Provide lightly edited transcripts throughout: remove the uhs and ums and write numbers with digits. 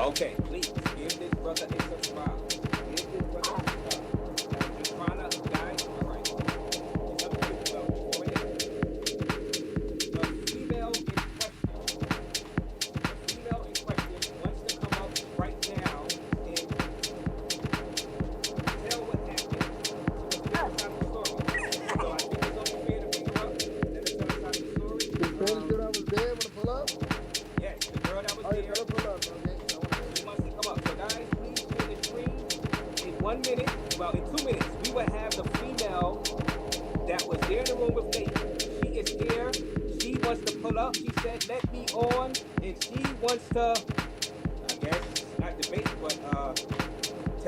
Okay, please give this brother a subscribe. Give this brother a subscribe. I'm trying to, guys. All right. It's up to you. So, go ahead. The female in question wants to come up right now and tell what happened. So let's get inside the story. So I think it's only fair to bring her up. Let us tell us how the story. The same girl that was there when I pull up? Yes, the girl that was Oh, you there. gotta pull up, okay? She wants to come up. So guys, please share the screen. In 1 minute, well, in 2 minutes, we will have the female that was there in the room with Nate. She is here. She wants to pull up. She said, "Let me on," and she wants to, I guess, not debate, but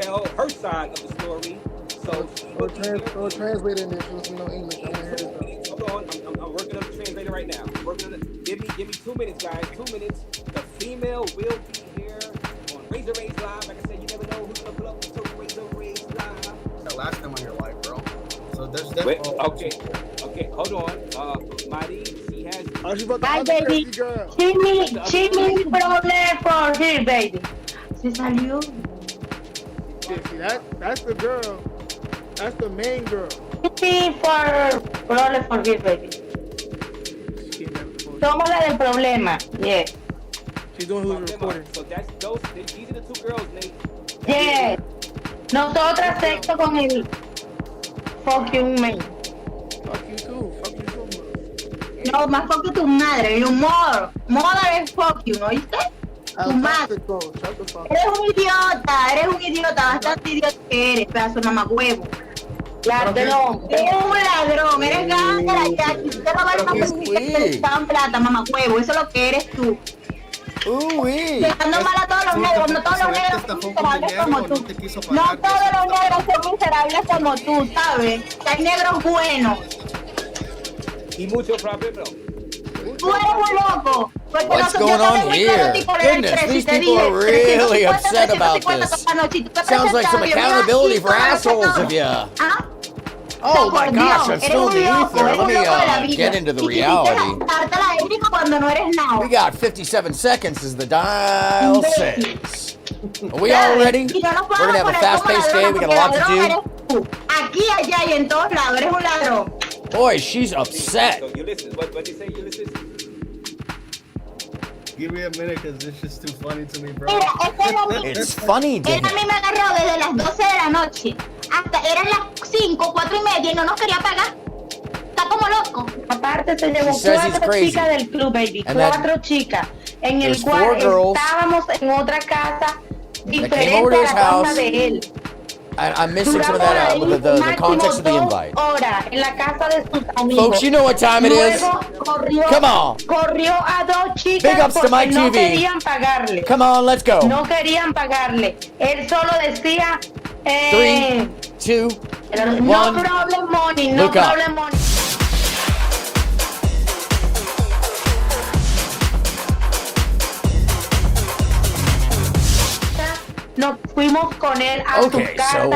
tell her side of the story. So she will be here. Or translate in there. She doesn't know English. I want to hear this. Hold on, I'm working on the translator right now. I'm working on it. Give me 2 minutes, guys. 2 minutes. The female will be here on Razor Rays Live. Like I said, you never know who's gonna pull up to Razor Rays Live. The last time on your life, bro. So there's Wait, definitely. okay, hold on. Mighty, she has. Oh, she about the Bye, other baby. crazy girl. She need problem for here, baby. Se salió. See, that's the girl. That's the main girl. Sí, for problem for here, baby. She never supposed to. Somos la del problema. Yeah. She's doing who's recording. So that's those. These are the two girls, Nate. Yeah. Nosotras sexo con el fucking man. Fuck you too. Fuck you so much. No, más fuck que tu madre. You mother. Mother es fuck you, ¿no oíste? Tu madre. Shut the fuck up. Eres un idiota, bastante idiota que eres, pedazo de mamacuevo. Ladrón, eres un ladrón, eres gángra, ya, si usted va a ver una música que te dan plata, mamacuevo, eso es lo que eres tú. Dejando mal a todos los negros, no todos los negros son miserables como tú. No todos los negros son miserables como tú, ¿sabes? Que hay negros buenos. Y mucho problema. Tú eres un loco. What's going on here? Goodness, these people are really upset about this. Sounds like some accountability for assholes of you. Oh my gosh, I'm still in the ether. Let me get into the reality. We got 57 seconds as the dial says. Are we all ready? We're gonna have a fast-paced day. We got a lot to do. Aquí, allá y en todos lados, eres un ladrón. Boy, she's upset. So Ulysses, what did you say, Ulysses? Give me a minute, because this is too funny to me, bro. It's funny, Él damn a mí me agarró desde las 12 de la noche hasta eran las 5, 4 y media y no nos quería pagar. Está como loco. Aparte se llevó She says he's 4 crazy. chicas del club, baby. And that 4 chicas. En el there's cual 4 girls estábamos en otra casa came over diferente to a his la casa house. de él. I'm missing some of that, the context of the invite. Horas en la casa de sus amigos. Folks, you know what time it is. Come on. Corrió a 2 chicas Big ups to my porque no TV. querían pagarle. Come on, let's go. No querían pagarle. Él solo decía 3, 2, no 1. problem money, no Look up. problem money. Nos fuimos con él a su Okay, casa, so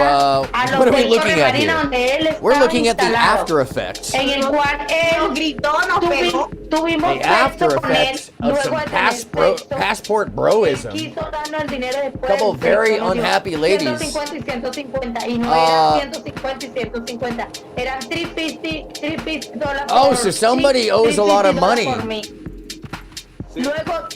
a los what are we del looking Torre at Marina, here? donde él estaba We're looking at the instalado, after effects. en el cual él gritó, nos pegó, tuvimos The after sexo con él, effects of luego some de tener sexo, passport él broism. quiso darnos el dinero después Couple del very sexo, nos dio unhappy ladies. 150 y 150, y no eran 150 y 150, eran $350 Oh, por so somebody chico, owes a lot of $350 money. por mí. Luego,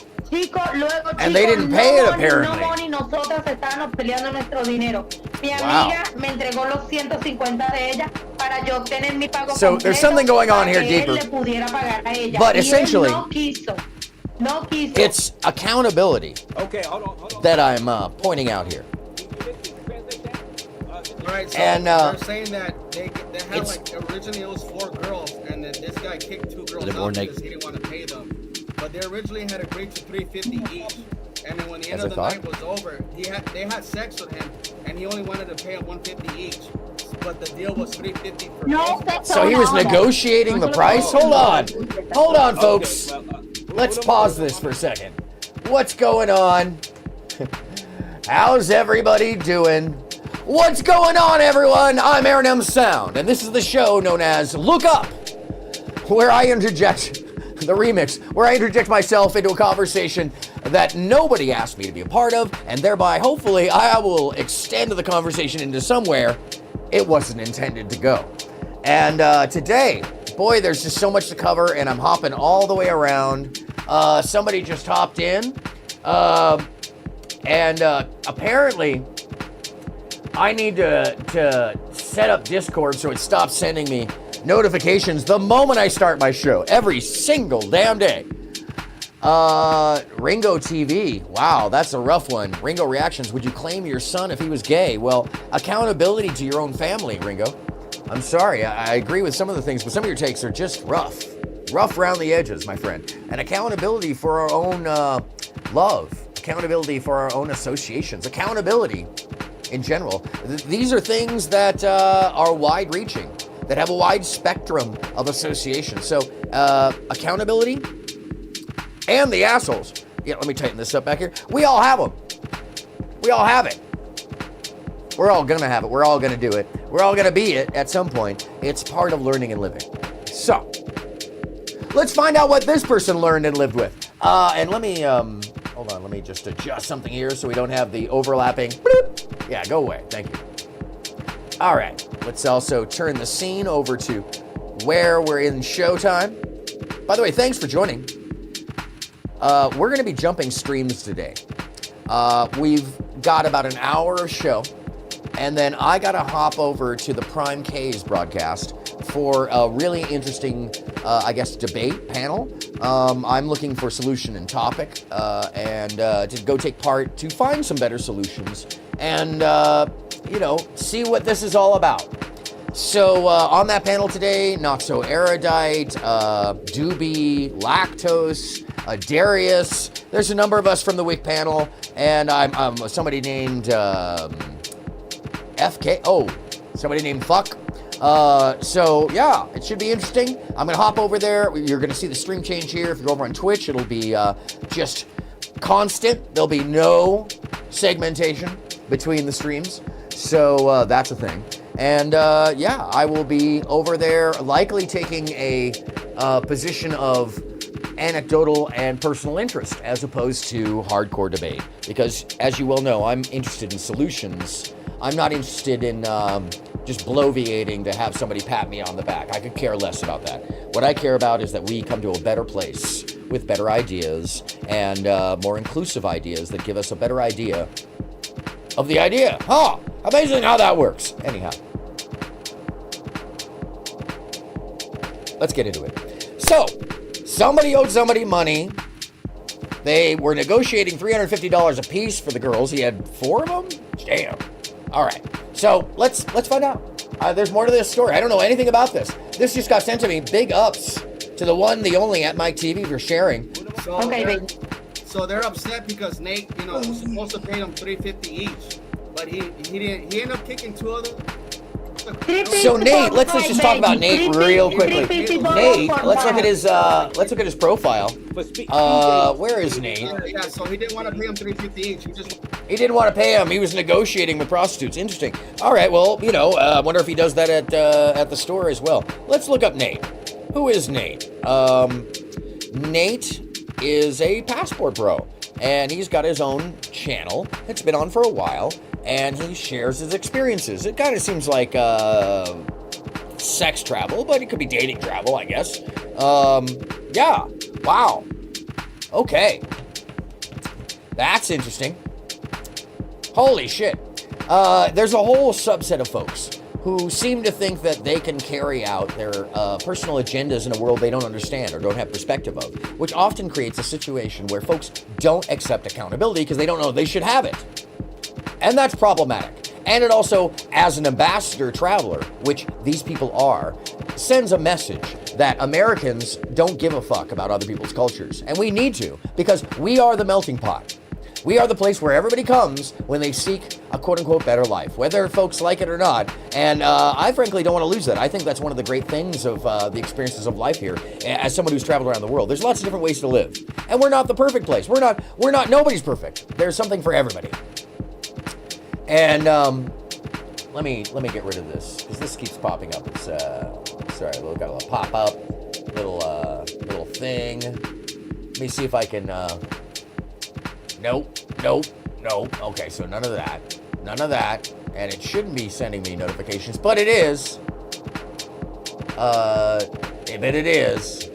And they didn't pay it, apparently. No money, nosotras estábamos peleando nuestro dinero. Mi Wow. amiga me entregó los 150 de ella para yo obtener mi pago So there's something going on here para que él deeper. le pudiera pagar a ella. But Y él essentially, no quiso. It's accountability Okay, hold on. that I'm pointing out here. Right, so And, they're saying that they had like originally it was 4 girls, and then this guy kicked 2 girls out because he didn't want to pay them. But they originally had agreed to $350 each, and then when the end of the night was over, they had sex with him, and he only wanted to pay him $150 each. But the deal was $350 for both. So he was negotiating the price? Hold on, folks. Let's pause this for a second. What's going on? How's everybody doing? What's going on, everyone? I'm AronMSound, and this is the show known as Look Up, where I interject the remix, where I interject myself into a conversation that nobody asked me to be a part of, and thereby, hopefully, I will extend the conversation into somewhere it wasn't intended to go. And today, boy, there's just so much to cover, and I'm hopping all the way around. Somebody just hopped in, and apparently, I need to set up Discord so it stops sending me notifications the moment I start my show, every single damn day. Ringo TV, wow, that's a rough one. Ringo Reactions, would you claim your son if he was gay? Well, accountability to your own family, Ringo. I'm sorry, I agree with some of the things, but some of your takes are just rough around the edges, my friend. And accountability for our own love, accountability for our own associations, accountability in general. These are things that are wide-reaching, that have a wide spectrum of association. So accountability and the assholes. Yeah, let me tighten this up back here. We all have them. We all have it. We're all gonna have it. We're all gonna do it. We're all gonna be it at some point. It's part of learning and living. So, let's find out what this person learned and lived with. And let me, hold on, let me just adjust something here so we don't have the overlapping. Bloop. Yeah, go away. Thank you. All right, let's also turn the scene over to where we're in showtime. By the way, thanks for joining. We're going to be jumping streams today. We've got about an hour of show, and then I got to hop over to the Prime K's broadcast for a really interesting, debate panel. I'm looking for solution and topic, and to go take part to find some better solutions and, see what this is all about. So on that panel today, Not So Erudite, Doobie, Lactose, Darius. There's a number of us from the WIC panel, and I'm somebody named FK. Oh, somebody named Fuck. So yeah, it should be interesting. I'm gonna hop over there. You're gonna see the stream change here. If you're over on Twitch, it'll be just constant. There'll be no segmentation between the streams. So that's a thing. And I will be over there likely taking a position of anecdotal and personal interest as opposed to hardcore debate. Because as you well know, I'm interested in solutions. I'm not interested in just bloviating to have somebody pat me on the back. I could care less about that. What I care about is that we come to a better place with better ideas and more inclusive ideas that give us a better idea of the idea. Huh, amazing how that works. Anyhow, let's get into it. So, somebody owed somebody money. They were negotiating $350 a piece for the girls. He had 4 of them? Damn. All right. So, let's find out. There's more to this story. I don't know anything about this. This just got sent to me. Big ups to the one, the only at Mike TV for sharing. So okay, baby. So they're upset because Nate, was supposed to pay them $350 each, but he didn't. He ended up kicking 2 of them. So Nate, let's just talk about Nate real quickly. Nate, let's look at his profile. Where is Nate? Yeah, so he didn't want to pay him $350 each. He didn't want to pay him. He was negotiating with prostitutes. Interesting. All right. Well, I wonder if he does that at the store as well. Let's look up Nate. Who is Nate? Nate is a passport bro, and he's got his own channel. It's been on for a while, and he shares his experiences. It kind of seems like sex travel, but it could be dating travel, I guess. Yeah. Wow. Okay. That's interesting. Holy shit. There's a whole subset of folks who seem to think that they can carry out their personal agendas in a world they don't understand or don't have perspective of, which often creates a situation where folks don't accept accountability because they don't know they should have it. And that's problematic. And it also, as an ambassador traveler, which these people are, sends a message that Americans don't give a fuck about other people's cultures. And we need to, because we are the melting pot. We are the place where everybody comes when they seek a quote-unquote better life, whether folks like it or not. And I frankly don't want to lose that. I think that's one of the great things of the experiences of life here. As someone who's traveled around the world, there's lots of different ways to live. And we're not the perfect place. We're not, nobody's perfect. There's something for everybody. And let me get rid of this, because this keeps popping up. It's, sorry, got a little pop-up, little anything. Let me see if I can, nope. Okay, so none of that. None of that. And it shouldn't be sending me notifications, but it is. But it is.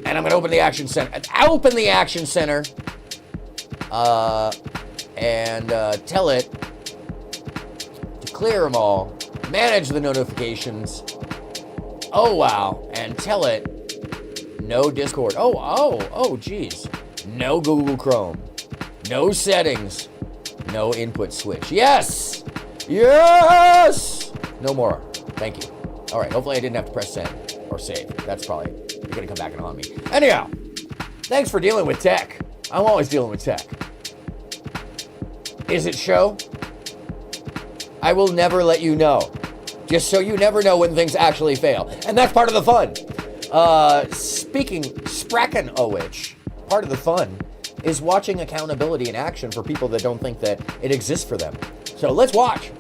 And I'm gonna open the action center. Open the action center. And tell it to clear them all. Manage the notifications. Oh wow. And tell it no Discord. Oh geez. No Google Chrome. No settings. No input switch. Yes! Yes! No more. Thank you. All right, hopefully I didn't have to press send or save. That's probably, you're gonna come back and haunt me. Anyhow, thanks for dealing with tech. I'm always dealing with tech. Is it show? I will never let you know. Just so you never know when things actually fail. And that's part of the fun. Spracken Owich, part of the fun is watching accountability in action for people that don't think that it exists for them. So let's watch.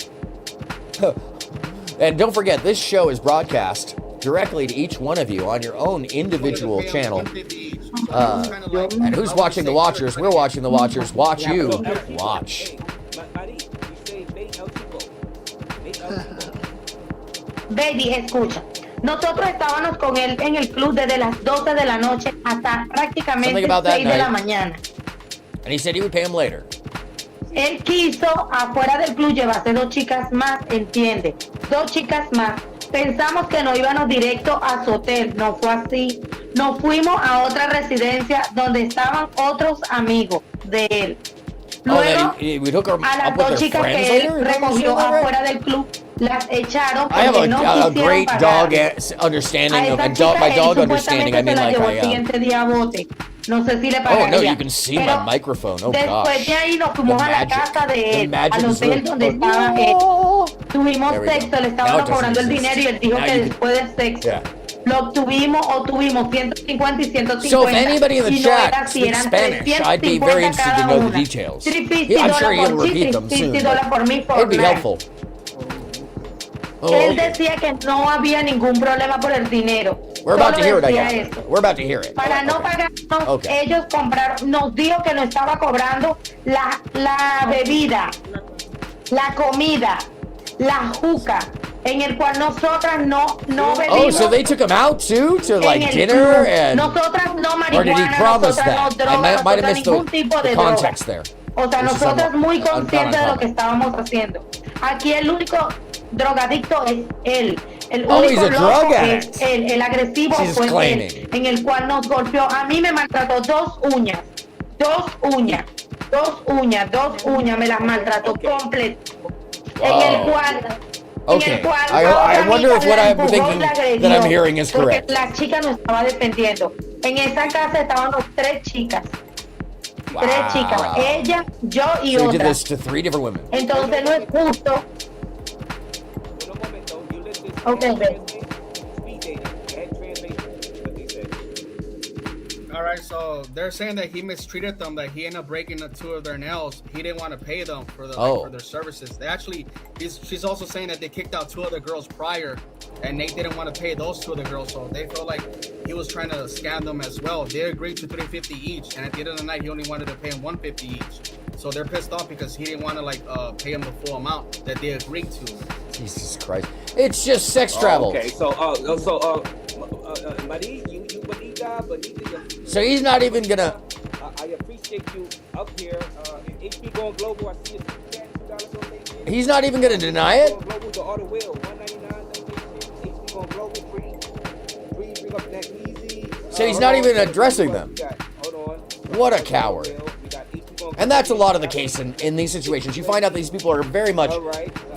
And don't forget, this show is broadcast directly to each one of you on your own individual channel. And who's watching the watchers? We're watching the watchers. Watch you. Watch. Baby, escucha. Nosotros estábamos con él en el club desde las 12 de la noche hasta prácticamente 6 de la mañana. And he said he would pay him later. Él quiso afuera del club llevarse 2 chicas más, entiende. 2 chicas más. Pensamos que nos íbamos directo a su hotel. No fue así. Nos fuimos a otra residencia donde estaban otros amigos de él. Luego, a las 2 chicas que él recogió afuera del club, las echaron I have porque no a quisieron great pagar. dog understanding A of, esa and chica by él dog understanding I mean supuestamente se la like llevó el I siguiente día a bote. No sé si le Oh pagaría. no, you can see Pero my microphone. Oh después gosh. de ahí nos fuimos a la casa de él, al hotel donde There estaba él. Tuvimos we go. sexo, le Now estábamos it doesn't cobrando el exist. dinero y él dijo Now que you can- después del sexo Yeah. lo obtuvimos o tuvimos 150 y 150. So if anybody in the y no chat era si speaks eran Spanish, I'd be very 350 interested to cada know the una. details. $350 I'm sure he'll por repeat them soon. $50 por mí, It'd be nada. helpful. Oh, Él okay. decía que no había ningún problema por el dinero. We're about to Solo hear it, I decía guess. eso. We're about to hear it. Para no Okay. pagarnos, Okay. ellos compraron, nos dijo que nos estaba cobrando la bebida, la comida, la juca, en el cual nosotras no Oh, bebimos. so they took him out too to en like el dinner club. and Nosotras no or did he marihuana, promise nosotras no that? droga, I might have nosotras missed ningún tipo the de droga. context there. O sea, Which is nosotras muy not conscientes de lo que uncommon. estábamos haciendo. Aquí el único drogadicto es él. El Oh, único he's a loco drug es addict. él. El agresivo She's fue claiming. él, en el cual nos golpeó. A mí me maltrató 2 uñas. 2 uñas me las maltrató completo. En el cual... Okay, I wonder if what I'm thinking that I'm hearing is correct. Porque la chica nos estaba defendiendo. En esa casa estábamos 3 chicas. 3 chicas. Ella, yo y So he did otra. this to 3 different women. Entonces no es justo. Okay, babe. All right, so they're saying that he mistreated them, that he ended up breaking 2 of their nails. He didn't want to pay them for for their services. They actually, she's also saying that they kicked out 2 other girls prior, and Nate didn't want to pay those 2 other girls, so they feel like he was trying to scam them as well. They agreed to $350 each, and at the end of the night, he only wanted to pay them $150 each. So they're pissed off because he didn't want to pay them the full amount that they agreed to. Jesus Christ! It's just sex travel. Okay, so Marie, you believe God, but So he's not even gonna. I appreciate you up here. HP going global. I see it. $2 He's not even gonna deny it. Global to auto will $199. HP going global free. Bring up that easy. So he's not even addressing them. Hold on. What a coward. And that's a lot of the case in these situations. You find out these people are very much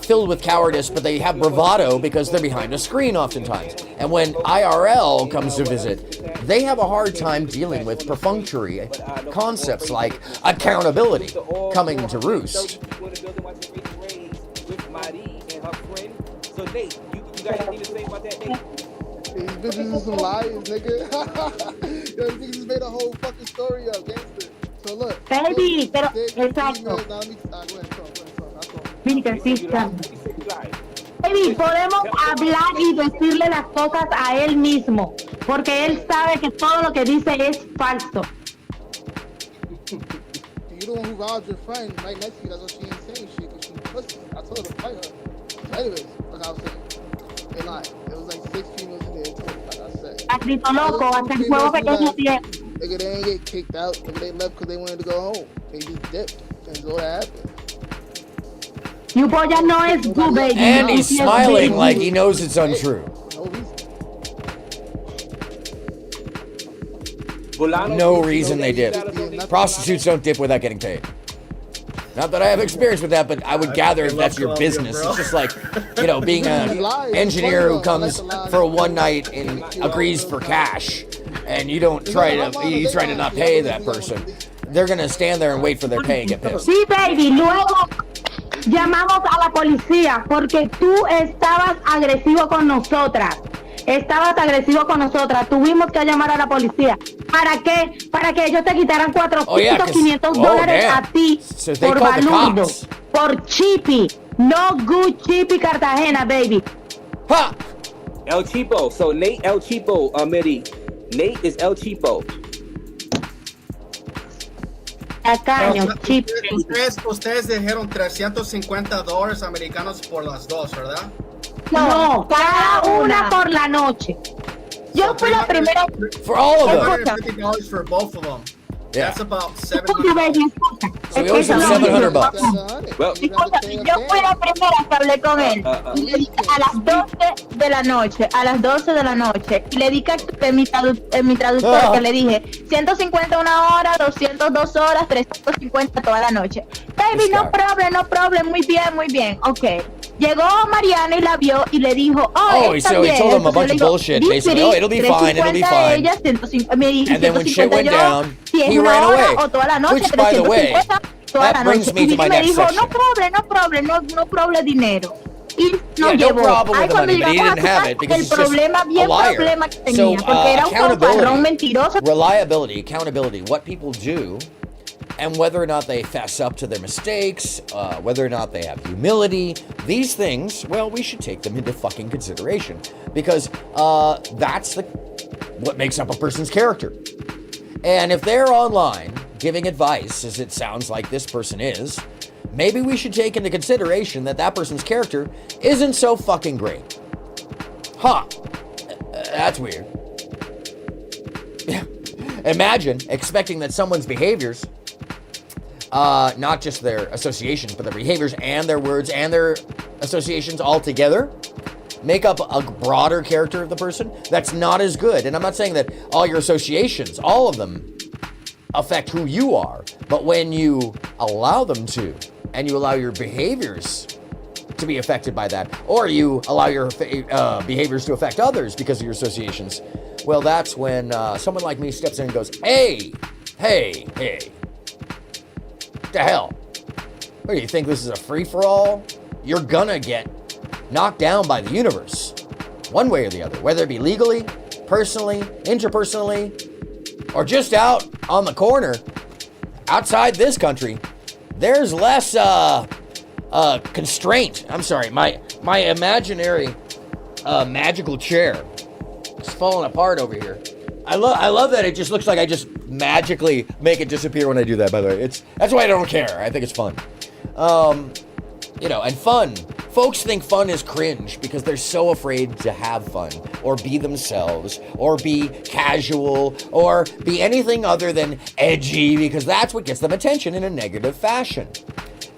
filled with cowardice, but they have bravado because they're behind a screen oftentimes. And when IRL comes to visit, they have a hard time dealing with perfunctory concepts like accountability coming to roost. So Nate, you got anything to say about that, Nate? These bitches is some liars, nigga. Yo, these niggas made a whole fucking story up, gangster. So look. Baby, pero they- exacto. Go ahead, talk. Mira, sí, está. Baby, podemos hablar y decirle las cosas a él mismo, porque él sabe que todo lo que dice es falso. You the one who robbed your friend right next to you. That's what she ain't saying shit because she pussy. I told her to fight her. So anyways, like I was saying, they lied. It was like 6 females in there, like I said. Agrito loco, hasta el juego pequeño tiene. Nigga, they ain't get kicked out. Nigga, they left because they wanted to go home. They just dipped. That's all that happened. You polla no es good, baby. And he's smiling like he knows it's untrue. No reason they did. Prostitutes don't dip without getting paid. Not that I have experience with that, but I would gather if that's your business. It's just like, being an engineer who comes for one night and agrees for cash, and you try to not pay that person. They're gonna stand there and wait for their pay and get pissed. Sí, baby. Luego llamamos a la policía porque tú estabas agresivo con nosotras. Tuvimos que llamar a la policía. ¿Para qué? Para que ellos te quitaran $400, $500 a ti por balurdo, por chippy. No good chippy Cartagena, baby. Ha! El Cheapo. So Nate El Cheapo, Midi. Nate is El Cheapo. Tacaño, chippy. Ustedes dijeron $350 americanos por las dos, ¿verdad? No, cada una por la noche. Yo fui la primera. For all of them. $150 for both of them. Yeah. That's about So we owe some $700. Well, Yo fui la primera que hablé con él. Y le dije a las 12 de la noche. Y le dije en mi traductor que le dije 150 una hora, 200 2 horas, 350 toda la noche. Baby, no problem. Muy bien. Ok. Llegó Mariana y la vio y le dijo, so he told him a bunch of bullshit, basically. Oh, it'll be fine. Ella, And then when shit went down, he ran away. Which, by the way, that brings me to my next section. No problem dinero. Y no llevó. Problem with the money, but he didn't have it because he's just a liar. So, accountability, reliability, accountability, what people do, and whether or not they fess up to their mistakes, whether or not they have humility, these things, well, we should take them into fucking consideration because that's what makes up a person's character. And if they're online giving advice, as it sounds like this person is, maybe we should take into consideration that person's character isn't so fucking great. That's weird. Imagine expecting that someone's behaviors, not just their associations, but their behaviors and their words and their associations all together make up a broader character of the person that's not as good. And I'm not saying that all your associations, all of them, affect who you are, but when you allow them to, and you allow your behaviors to be affected by that, or you allow your behaviors to affect others because of your associations, well, that's when someone like me steps in and goes, hey, the hell? What do you think, this is a free-for-all? You're gonna get knocked down by the universe, one way or the other, whether it be legally, personally, interpersonally, or just out on the corner outside this country. There's less constraint. I'm sorry, my imaginary magical chair is falling apart over here. I love that it just looks like I just magically make it disappear when I do that, by the way. That's why I don't care. I think it's fun. And fun. Folks think fun is cringe because they're so afraid to have fun or be themselves or be casual or be anything other than edgy because that's what gets them attention in a negative fashion.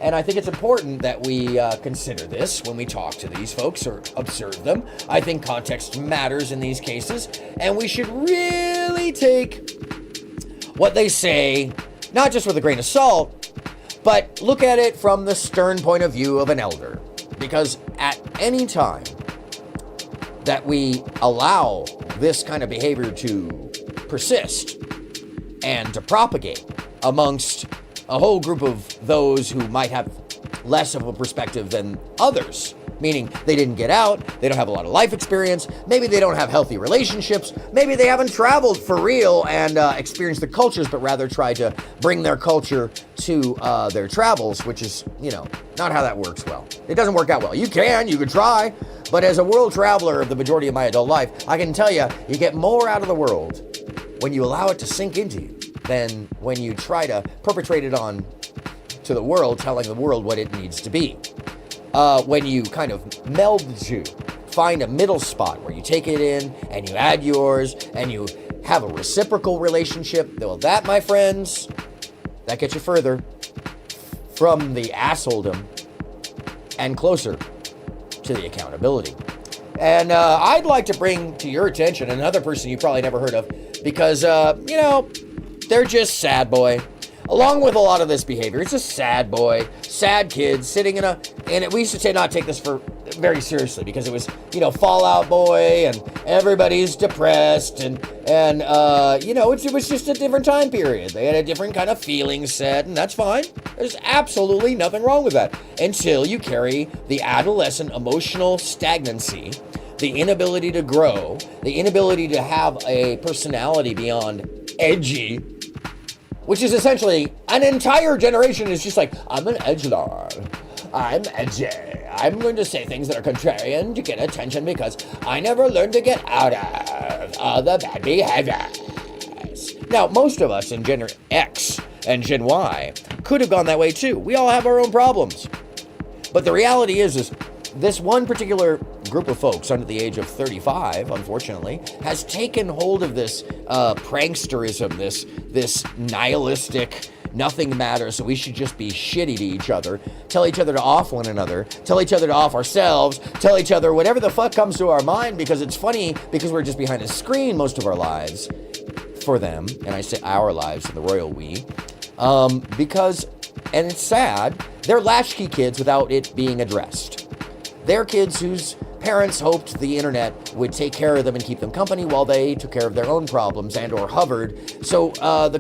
And I think it's important that we consider this when we talk to these folks or observe them. I think context matters in these cases, and we should really take what they say, not just with a grain of salt, but look at it from the stern point of view of an elder. Because at any time that we allow this kind of behavior to persist and to propagate amongst a whole group of those who might have less of a perspective than others, meaning they didn't get out, they don't have a lot of life experience, maybe they don't have healthy relationships, maybe they haven't traveled for real and experienced the cultures, but rather try to bring their culture to their travels, which is, not how that works well. It doesn't work out well. You could try, but as a world traveler of the majority of my adult life, I can tell you, you get more out of the world when you allow it to sink into you than when you try to perpetrate it on to the world, telling the world what it needs to be. When you kind of meld the two, find a middle spot where you take it in and you add yours and you have a reciprocal relationship, well, that, my friends, that gets you further from the assholedom and closer to the accountability. And I'd like to bring to your attention another person you probably never heard of because, they're just sad boy. Along with a lot of this behavior, it's a sad boy, sad kid sitting and we used to not take this very seriously because it was, Fallout Boy and everybody's depressed and it was just a different time period. They had a different kind of feeling set, and that's fine. There's absolutely nothing wrong with that until you carry the adolescent emotional stagnancy, the inability to grow, the inability to have a personality beyond edgy, which is essentially an entire generation is just like, I'm an edgelord. I'm edgy. I'm going to say things that are contrarian to get attention because I never learned to get out of all the bad behaviors. Now, most of us in Gen X and Gen Y could have gone that way too. We all have our own problems. But the reality is this one particular group of folks under the age of 35, unfortunately, has taken hold of this pranksterism, this nihilistic, nothing matters, so we should just be shitty to each other, tell each other to off one another, tell each other to off ourselves, tell each other whatever the fuck comes to our mind because it's funny because we're just behind a screen most of our lives for them, and I say our lives in the royal we, because, and it's sad, they're latchkey kids without it being addressed. They're kids whose parents hoped the internet would take care of them and keep them company while they took care of their own problems and or hovered. So the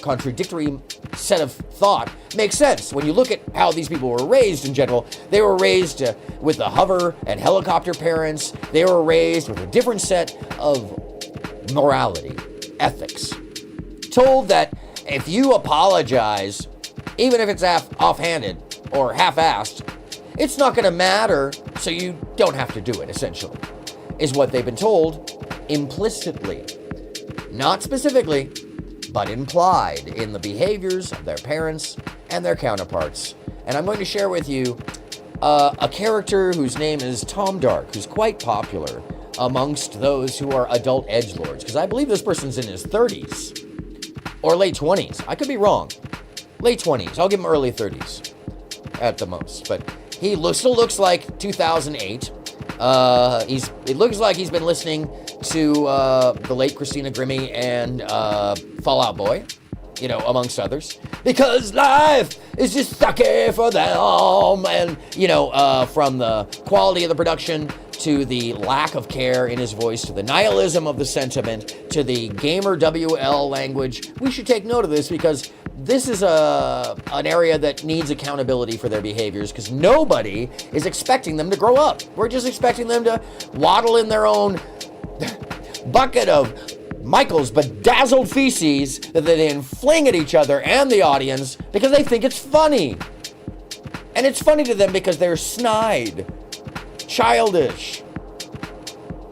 contradictory set of thought makes sense. When you look at how these people were raised in general, they were raised with the hover and helicopter parents. They were raised with a different set of morality, ethics. Told that if you apologize, even if it's offhanded or half-assed, it's not going to matter, so you don't have to do it, essentially, is what they've been told implicitly. Not specifically, but implied in the behaviors of their parents and their counterparts. And I'm going to share with you a character whose name is Tom Dark, who's quite popular amongst those who are adult edgelords, because I believe this person's in his 30s or late 20s. I could be wrong. Late 20s. I'll give him early 30s at the most, but he still looks like 2008. It looks like he's been listening to the late Christina Grimmie and Fallout Boy, amongst others, because life is just sucky for them. And, from the quality of the production to the lack of care in his voice, to the nihilism of the sentiment, to the gamer WL language, we should take note of this because this is an area that needs accountability for their behaviors because nobody is expecting them to grow up. We're just expecting them to waddle in their own bucket of Michael's bedazzled feces that they then fling at each other and the audience because they think it's funny. And it's funny to them because they're snide, childish,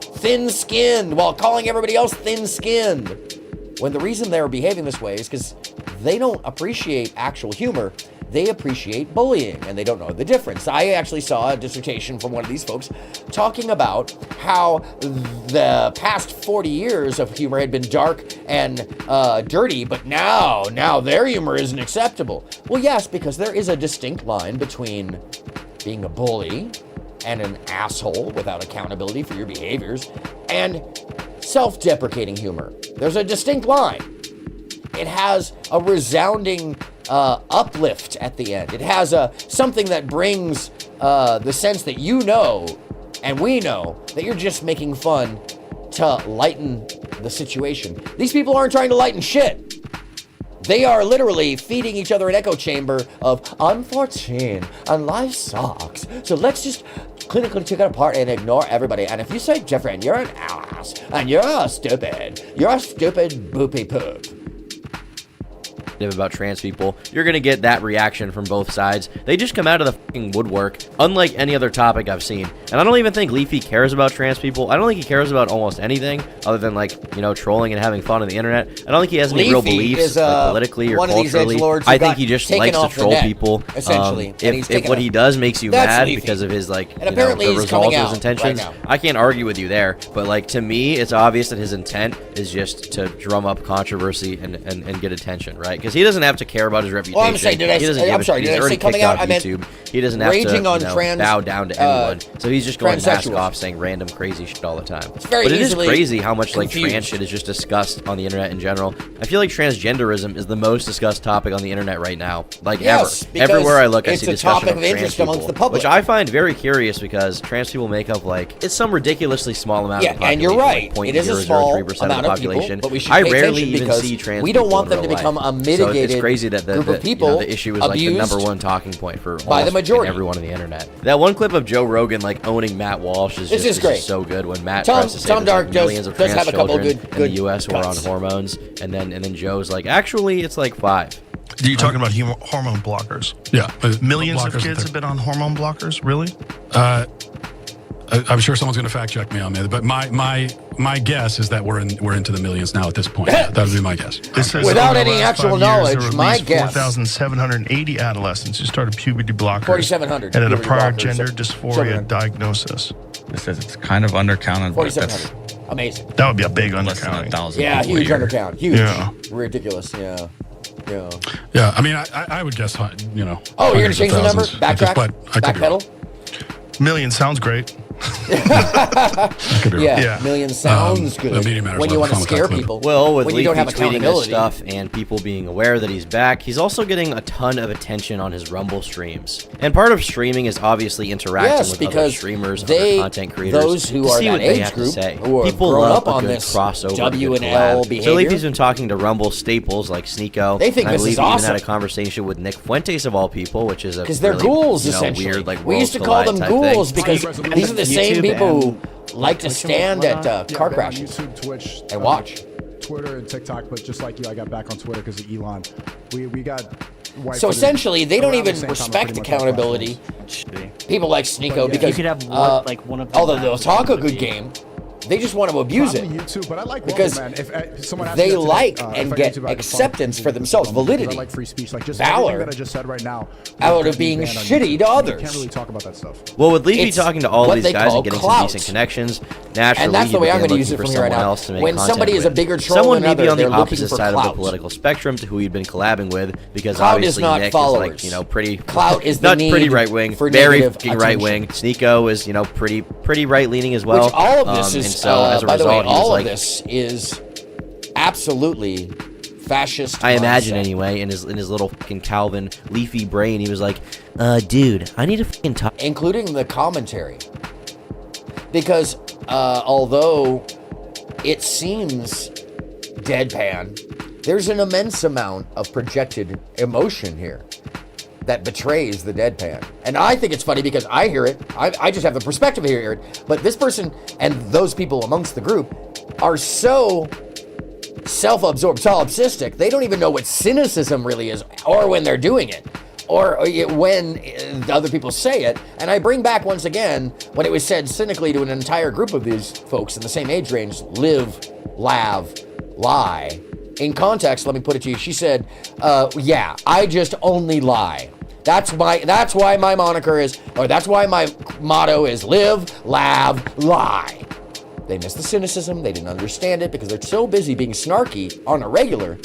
thin-skinned, while calling everybody else thin-skinned. When the reason they're behaving this way is because they don't appreciate actual humor. They appreciate bullying, and they don't know the difference. I actually saw a dissertation from one of these folks talking about how the past 40 years of humor had been dark and dirty, but now their humor isn't acceptable. Well, yes, because there is a distinct line between being a bully and an asshole without accountability for your behaviors and self-deprecating humor. There's a distinct line. It has a resounding uplift at the end. It has something that brings the sense that and we know, that you're just making fun to lighten the situation. These people aren't trying to lighten shit. They are literally feeding each other an echo chamber of, I'm 14 and life sucks. So let's just clinically take it apart and ignore everybody. And if you say different, you're an ass. And you're a stupid boopy poop. About trans people, you're gonna get that reaction from both sides. They just come out of the fucking woodwork, unlike any other topic I've seen. And I don't even think Leafy cares about trans people. I don't think he cares about almost anything other than, like, you know, trolling and having fun on the internet. I don't think he has any real beliefs, like, politically or culturally. I think he just likes to troll people. Essentially, if what he does makes you mad because of his, like, you know, the result of his intentions, I can't argue with you there. But, like, to me, it's obvious that his intent is just to drum up controversy and get attention, right? Because he doesn't have to care about his reputation. Well, I'm saying, did I say coming out? I meant YouTube. He doesn't have to, you know, bow down to anyone. So he's just going mask off saying random crazy shit all the time. But it is crazy how much like trans shit is just discussed on the internet in general. I feel like transgenderism is the most discussed topic on the internet right now. Like ever. Everywhere I look, I see discussion of trans people, amongst the public, which I find very curious because trans people make up like it's some ridiculously small amount of the population. And you're right. Like it is a small amount of people, but we should pay rarely attention even see trans we don't want them to become a mitigated it's crazy that group of people, you know, the issue is like the #1 talking point for by the majority everyone on the internet. That one clip of Joe Rogan like owning Matt Walsh is just great. So good when Matt tries to say Tom Dark millions of trans children in the U.S. who are on hormones, and then Joe's like, actually, it's like 5. Are you talking about hormone blockers? Yeah. Millions of kids have been on hormone blockers? Really? I'm sure someone's going to fact check me on that, but my guess is that we're into the millions now at this point. That would be my guess. Without any actual knowledge, my guess. 4,780 adolescents who started puberty blockers 4,700 and had a prior gender dysphoria diagnosis. It says it's kind of undercounted. 4,700. Amazing. That would be a big undercounting. Yeah, huge undercount. Huge. Yeah. Ridiculous. Yeah. Yeah. I mean, I would guess, you know. Oh, you're going to change the number? Backtrack? Backpedal? Million sounds great. Million sounds good when you want to scare people. Well, with when you don't have tweeting this stuff and people being aware that he's back, he's also getting a ton of attention on his Rumble streams. And part of streaming is obviously interacting with other streamers, other content creators, those who are that age group, who are people grown love up on a good this crossover, W and L behavior. So Leafy's been talking to Rumble staples like Sneeko. They think this is awesome. I believe he even had a conversation with Nick Fuentes of all people, which is a because they're ghouls essentially. Weird, like, we used to call them ghouls because these are the same people who like to stand at car crashes YouTube, Twitch, and watch. Twitter and TikTok, but just like you, I got back on Twitter because of Elon. We got so essentially, they don't even respect accountability. People like Sneeko because you could have one of although they'll talk a good game, they just want to abuse it. YouTube, but I like because they like and get acceptance for themselves, validity, I like free speech, like just valor that I just said right now, out of being shitty to others. Can't really talk about that stuff. Well, with Leafy talking to all these guys and getting some decent connections, naturally, and that's the way I'm going to use it from here right now. When somebody is a bigger troll than maybe another, on the they're opposite side of the political spectrum to who he'd been collabing with, because obviously Nick is like, you know, pretty clout is not pretty right wing, very fucking right wing. Sneeko is, you know, pretty right leaning as well. Which all of this is, so as a result, all of this is absolutely fascist. I imagine anyway, in his little fucking Calvin Leafy brain, he was like, dude, I need to fucking talk. Including the commentary. Because although it seems deadpan, there's an immense amount of projected emotion here that betrays the deadpan. And I think it's funny because I hear it. I just have the perspective to hear it. But this person and those people amongst the group are so self-absorbed, solipsistic, they don't even know what cynicism really is, or when they're doing it, or when other people say it. And I bring back once again when it was said cynically to an entire group of these folks in the same age range: live, laugh, lie. In context, let me put it to you. She said, yeah, I just only lie. That's why my moniker is, or that's why my motto is live, laugh, lie. They missed the cynicism. They didn't understand it because they're so busy being snarky on a regular,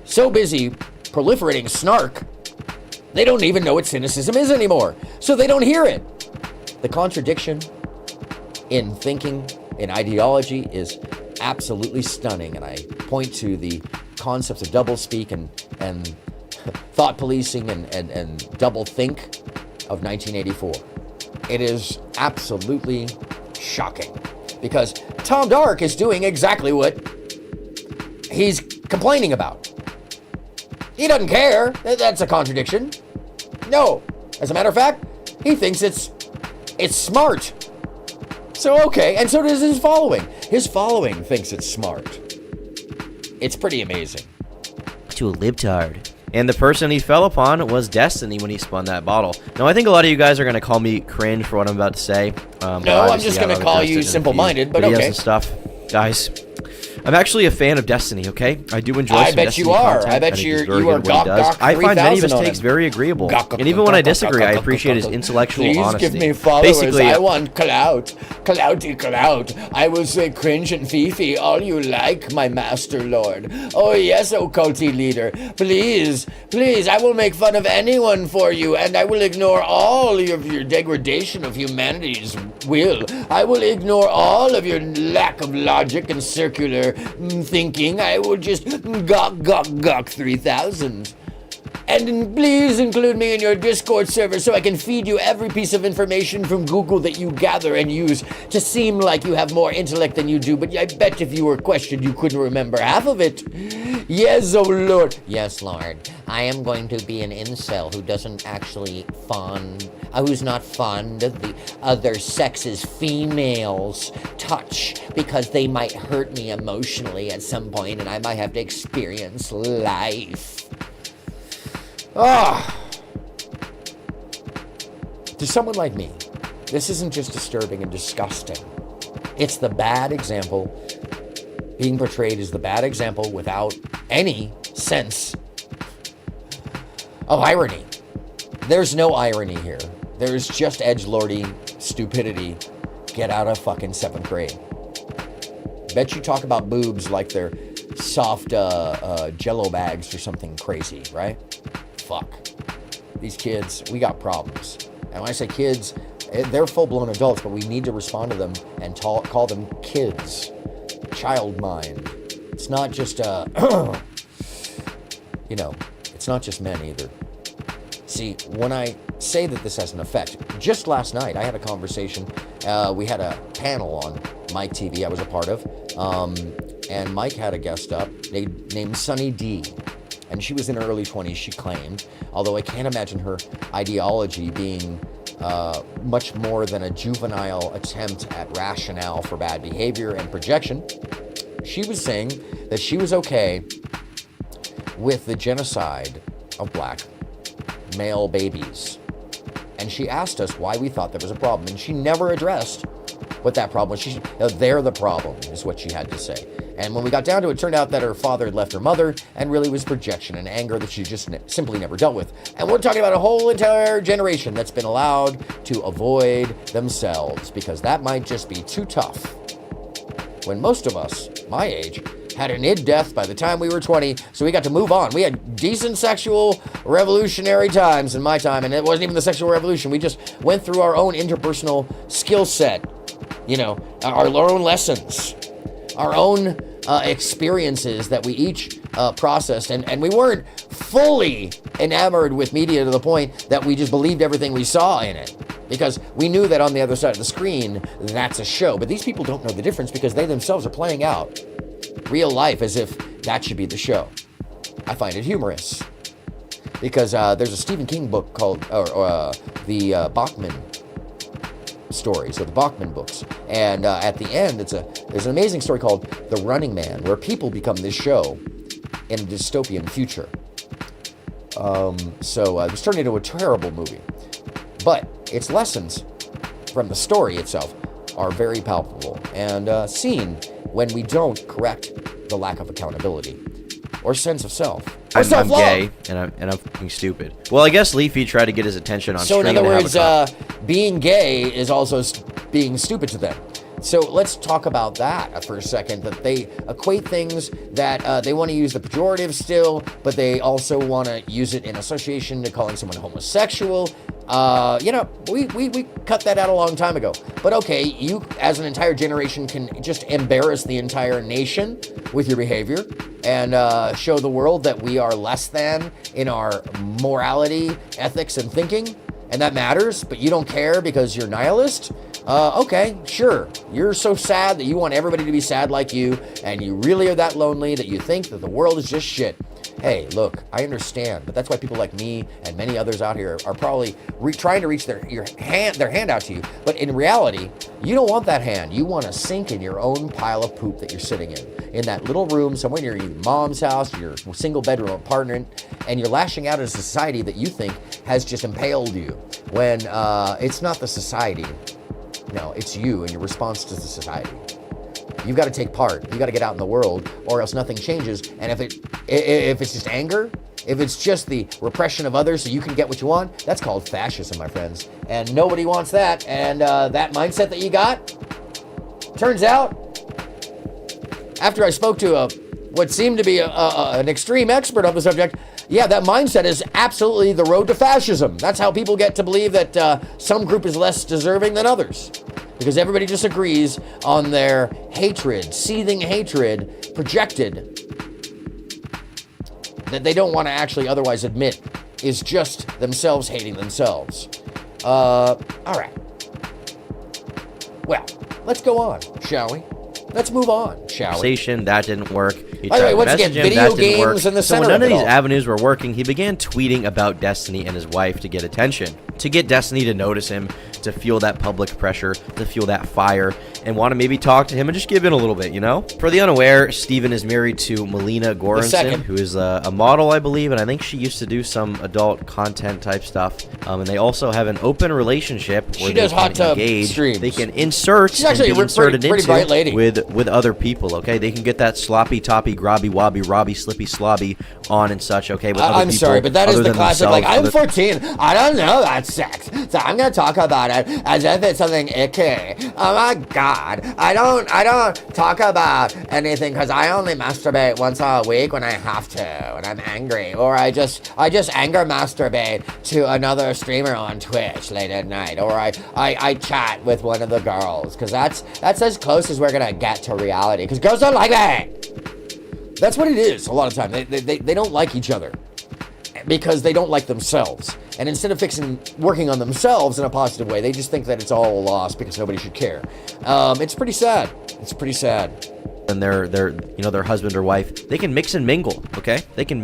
so busy proliferating snark, they don't even know what cynicism is anymore. So they don't hear it. The contradiction in thinking, in ideology, is absolutely stunning. And I point to the concepts of doublespeak and thought policing and double think of 1984. It is absolutely shocking because Tom Dark is doing exactly what he's complaining about? He doesn't care. That's a contradiction. No. As a matter of fact, he thinks it's smart. So, okay, and so does his following. His following thinks it's smart. It's pretty amazing. To a libtard. And the person he fell upon was Destiny when he spun that bottle. Now, I think a lot of you guys are going to call me cringe for what I'm about to say. No, I'm just going to call you simple-minded, but okay. And stuff. Guys, I'm actually a fan of Destiny, okay? I do enjoy some Destiny content. I bet you are Gok I find many of his takes very agreeable. And even when I disagree, I appreciate his intellectual honesty. Please give me followers. Basically, I want clout. Clout. I will say cringe and feefee all you like, my master lord. Oh yes, occulty leader. Please, I will make fun of anyone for you, and I will ignore all of your degradation of humanity's will. I will ignore all of your lack of logic and circular thinking. I will just gok 3000. And please include me in your Discord server so I can feed you every piece of information from Google that you gather and use to seem like you have more intellect than you do, but I bet if you were questioned, you couldn't remember half of it. Yes, oh Lord. Yes, Lord. I am going to be an incel who doesn't actually who's not fond of the other sex's females' touch because they might hurt me emotionally at some point and I might have to experience life. To someone like me, this isn't just disturbing and disgusting. It's the bad example. Being portrayed as the bad example without any sense of irony. There's no irony here. There's just edgelordy stupidity. Get out of fucking 7th grade. Bet you talk about boobs like they're soft jello bags or something crazy, right? Fuck. These kids, we got problems. And when I say kids, they're full-blown adults, but we need to respond to them and call them kids. Child mind. It's not just, it's not just men either. See, when I say that this has an effect, just last night I had a conversation. We had a panel on Mike TV I was a part of, and Mike had a guest up named Sunny D. And she was in her early 20s, she claimed, although I can't imagine her ideology being much more than a juvenile attempt at rationale for bad behavior and projection. She was saying that she was okay with the genocide of black male babies. And she asked us why we thought there was a problem. And she never addressed what that problem was. They're the problem, is what she had to say. And when we got down to it, it turned out that her father had left her mother and really was projection and anger that she just simply never dealt with. And we're talking about a whole entire generation that's been allowed to avoid themselves because that might just be too tough. When most of us, my age, had an id death by the time we were 20, so we got to move on. We had decent sexual revolutionary times in my time, and it wasn't even the sexual revolution. We just went through our own interpersonal skill set, our own lessons, our own experiences that we each processed, and we weren't fully enamored with media to the point that we just believed everything we saw in it, because we knew that on the other side of the screen, that's a show. But these people don't know the difference because they themselves are playing out real life as if that should be the show. I find it humorous because there's a Stephen King book called the Bachman stories, or the Bachman books, and at the end there's an amazing story called The Running Man, where people become this show in a dystopian future. So it was turned into a terrible movie, but its lessons from the story itself are very palpable and seen when we don't correct the lack of accountability or sense of self. I'm gay and I'm fucking stupid. Well, I guess Leafy tried to get his attention on stream. So in other words, being gay is also being stupid to them. So let's talk about that for a second, that they equate things that they want to use the pejorative still, but they also want to use it in association to calling someone homosexual. We cut that out a long time ago. But okay, you as an entire generation can just embarrass the entire nation with your behavior and show the world that we are less than in our morality, ethics, and thinking. And that matters, but you don't care because you're nihilist. Okay, sure. You're so sad that you want everybody to be sad like you, and you really are that lonely that you think that the world is just shit. Hey, look, I understand, but that's why people like me and many others out here are probably trying to reach their hand out to you. But in reality, you don't want that hand. You want to sink in your own pile of poop that you're sitting in that little room somewhere near your mom's house, your single bedroom apartment, and you're lashing out at a society that you think has just impaled you. When it's not the society. No, it's you and your response to the society. You've got to take part. You got to get out in the world, or else nothing changes. And if it's just anger, if it's just the repression of others so you can get what you want, that's called fascism, my friends. And nobody wants that. And that mindset that you got, turns out, after I spoke to what seemed to be an extreme expert on the subject, yeah, that mindset is absolutely the road to fascism. That's how people get to believe that some group is less deserving than others. Because everybody disagrees on their hatred, seething hatred, projected, that they don't want to actually otherwise admit is just themselves hating themselves. All right. Well, let's go on, shall we? Let's move on, shall we? That didn't work. By the way, once again, video games in the center So when none of these all. avenues were working, he began tweeting about Destiny and his wife to get attention. To get Destiny to notice him, to feel that public pressure, to feel that fire, and want to maybe talk to him and just give in a little bit, you know? For the unaware, Steven is married to Melina Goranson, who is a model, I believe, and I think she used to do some adult content type stuff. And they also have an open relationship where they can engage. Streams. They can insert. She's actually a pretty bright lady. With other people, okay? They can get that sloppy, toppy, grobby, wobby, robby, slippy, slobby on and such, okay? With other I'm people sorry, but that is the classic, like, I'm other 14, I don't know that's sex, so I'm gonna talk about it as if it's something icky. Oh my god, I don't talk about anything because I only masturbate once a week when I have to, when I'm angry, or I just anger masturbate to another streamer on Twitch late at night, or I chat with one of the girls, because that's as close as we're gonna get to reality, because girls don't like that. That's what it is a lot of time. They don't like each other because they don't like themselves. And instead of working on themselves in a positive way, they just think that it's all a loss because nobody should care. It's pretty sad. It's pretty sad. And their husband or wife, they can mix and mingle, okay? They can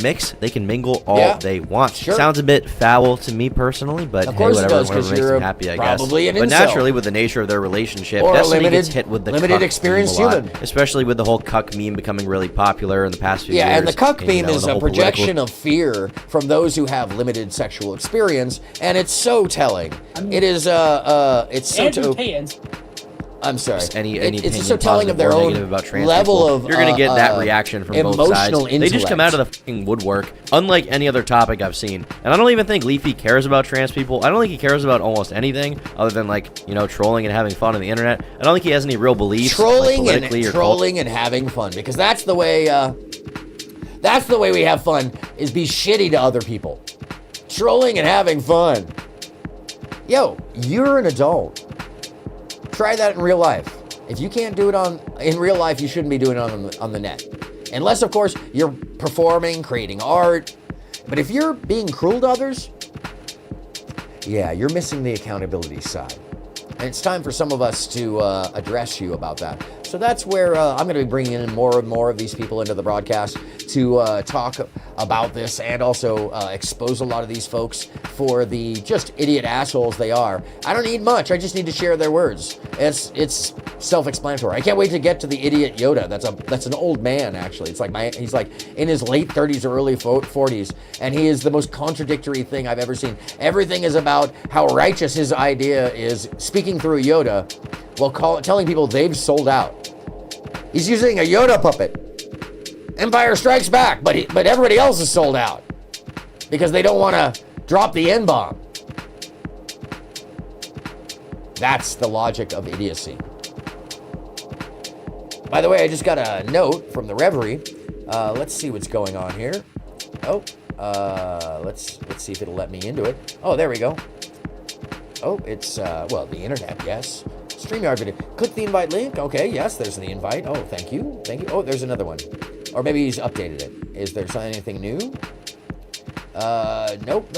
mingle all they want. Sure. Sounds a bit foul to me personally, but of course hey, it whatever does, makes them happy, I guess. Probably an but incel. naturally, with the nature of their relationship, or Destiny gets hit with the limited cuck experienced meme a lot, human, especially with the whole cuck meme becoming really popular in the past few years. Yeah, and the cuck meme is a projection political of fear from those who have limited sexual experience, and it's so telling. It is it's so I'm sorry. Any it's just so telling of their own about trans level people. of you're gonna get that reaction from both sides. Intellect. They just come out of the fucking woodwork, unlike any other topic I've seen. And I don't even think Leafy cares about trans people. I don't think he cares about almost anything other than trolling and having fun on the internet. I don't think he has any real beliefs. Trolling and having fun, because that's the way. That's the way we have fun. Is be shitty to other people. Trolling and having fun. Yo, you're an adult. Try that in real life. If you can't do it in real life, you shouldn't be doing it on the net. Unless, of course, you're performing, creating art. But if you're being cruel to others, yeah, you're missing the accountability side. And it's time for some of us to address you about that. So that's where I'm going to be bringing in more and more of these people into the broadcast to talk about this and also expose a lot of these folks for the just idiot assholes they are. I don't need much. I just need to share their words. It's self-explanatory. I can't wait to get to the idiot Yoda. That's an old man, actually. He's like in his late 30s or early 40s, and he is the most contradictory thing I've ever seen. Everything is about how righteous his idea is, speaking through Yoda, while telling people they've sold out. He's using a Yoda puppet. Empire Strikes Back, but everybody else is sold out because they don't want to drop the N-bomb. That's the logic of idiocy. By the way, I just got a note from the Reverie. Let's see what's going on here. Oh, let's see if it'll let me into it. Oh, there we go. Oh, it's the internet, yes. StreamYard video. Click the invite link. Okay, yes, there's the invite. Oh, thank you. Oh, there's another one. Or maybe he's updated it. Is there anything new? Nope.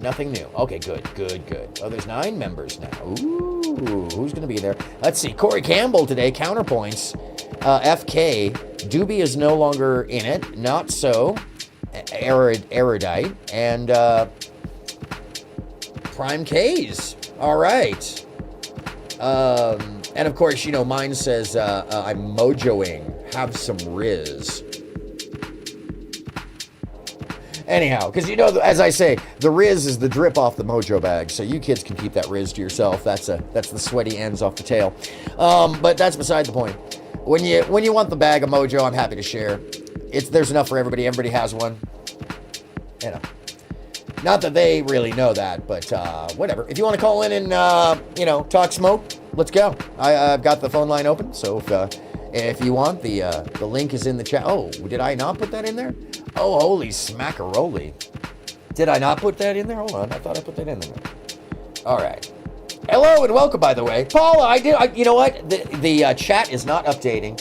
Nothing new. Okay, good. Oh, there's 9 members now. Ooh. Ooh, who's going to be there? Let's see. Corey Campbell today. Counterpoints. FK. Doobie is no longer in it. Not so. Erudite. And Prime K's. All right. And of course, you know, mine says I'm mojoing. Have some Riz. Anyhow, because you know, as I say, the Riz is the drip off the mojo bag, so you kids can keep that Riz to yourself. That's the sweaty ends off the tail. But that's beside the point. When you want the bag of mojo, I'm happy to share. There's enough for everybody. Everybody has one. You know, not that they really know that, but whatever. If you want to call in and you know, talk smoke, let's go. I've got the phone line open, so if you want, the link is in the chat. Oh, did I not put that in there? Oh, holy smackaroli. Did I not put that in there? Hold on, I thought I put that in there. All right. Hello and welcome, by the way. Paula, you know what? The chat is not updating.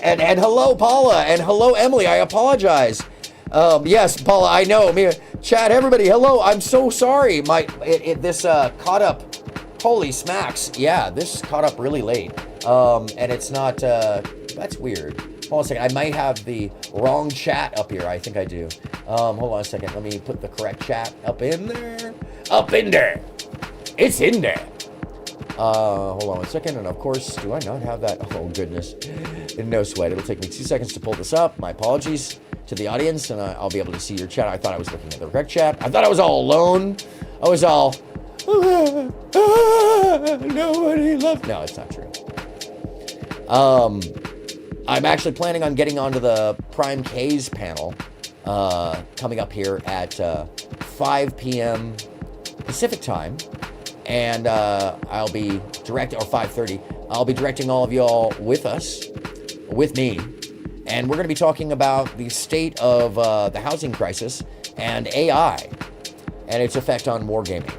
And hello, Paula, and hello, Emily. I apologize. Yes, Paula, I know. Chat, everybody, hello. I'm so sorry. This caught up. Holy smacks. Yeah, this caught up really late. And it's not, that's weird. Hold on a second. I might have the wrong chat up here. I think I do. Hold on a second. Let me put the correct chat up in there. Up in there. It's in there. Hold on 1 second. And of course, do I not have that? Oh, goodness. No sweat. It'll take me 2 seconds to pull this up. My apologies to the audience, and I'll be able to see your chat. I thought I was looking at the correct chat. I thought I was all alone. I was all, nobody loves. No, it's not true. I'm actually planning on getting onto the Prime K's panel coming up here at 5 p.m. Pacific time, and I'll be directing, or 5:30. I'll be directing all of y'all with me, and we're going to be talking about the state of the housing crisis and AI and its effect on wargaming.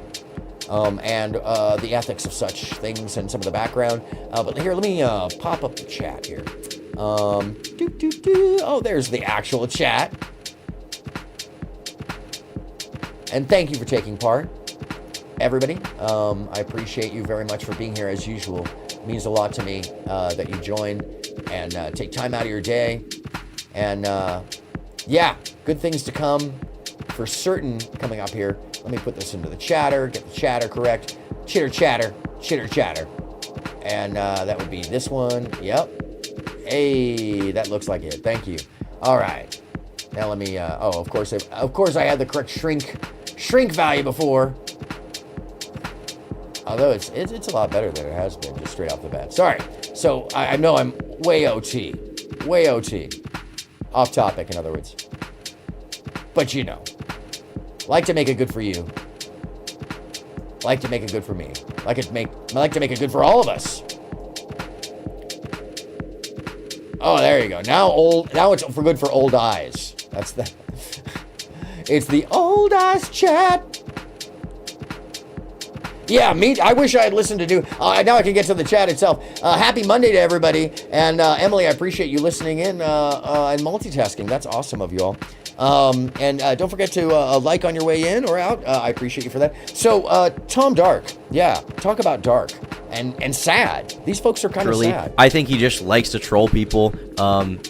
And the ethics of such things and some of the background. But here, let me pop up the chat here. Oh, there's the actual chat. And thank you for taking part, everybody. I appreciate you very much for being here as usual. It means a lot to me that you join and take time out of your day. And yeah, good things to come for certain coming up here. Let me put this into the chatter, get the chatter correct. Chitter chatter, chitter chatter. And that would be this one. Yep. Hey, that looks like it. Thank you. All right. Now let me, of course I had the correct shrink value before. Although it's a lot better than it has been just straight off the bat. Sorry. So I know I'm way OT. Off topic, in other words. But you know. Like to make it good for you. Like to make it good for me. Like to make it good for all of us. Oh, there you go. Now it's for good for old eyes. That's the it's the old eyes chat. Yeah, I wish I had listened to now I can get to the chat itself. Happy Monday to everybody. And Emily, I appreciate you listening in and multitasking. That's awesome of you all. And don't forget to like on your way in or out. I appreciate you for that. So, Tom Dark. Yeah, talk about dark and sad. These folks are kind of sad. I think he just likes to troll people.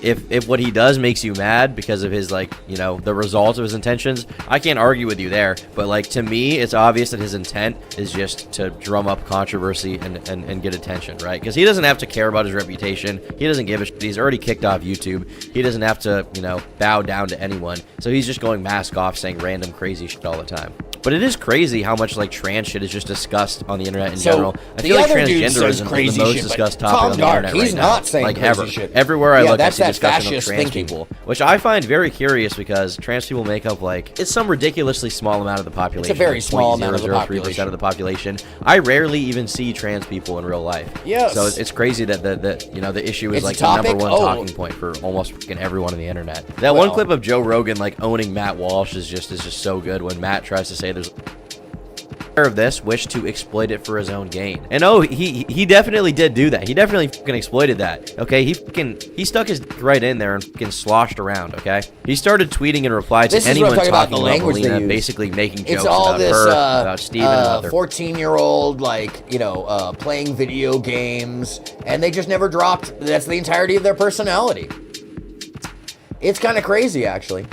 If what he does makes you mad because of his, the result of his intentions, I can't argue with you there. But, to me, it's obvious that his intent is just to drum up controversy and get attention, right? Because he doesn't have to care about his reputation. He doesn't give a shit. He's already kicked off YouTube. He doesn't have to, bow down to anyone. So he's just going mask off, saying random crazy shit all the time. But it is crazy how much trans shit is just discussed on the internet in general. I feel like transgenderism is the most discussed topic on the internet right now. Not saying crazy shit. Everywhere I look, I see discussion of trans people, which I find very curious because trans people make up it's some ridiculously small amount of the population. It's a very small amount of the population. 0.003% of the population. I rarely even see trans people in real life. Yes. So it's crazy that the issue is the number one talking point for almost freaking everyone on the internet. That one clip of Joe Rogan owning Matt Walsh is just so good when Matt tries to say there's of this wished to exploit it for his own gain. And oh, he definitely did do that. He definitely fucking exploited that. Okay, he stuck his dick right in there and fucking sloshed around. Okay, he started tweeting in reply to anyone talking about Melina, basically making jokes about her, about Steven, about their 14-year-old, like, you know, playing video games, and they just never dropped. That's the entirety of their personality. It's kind of crazy, actually.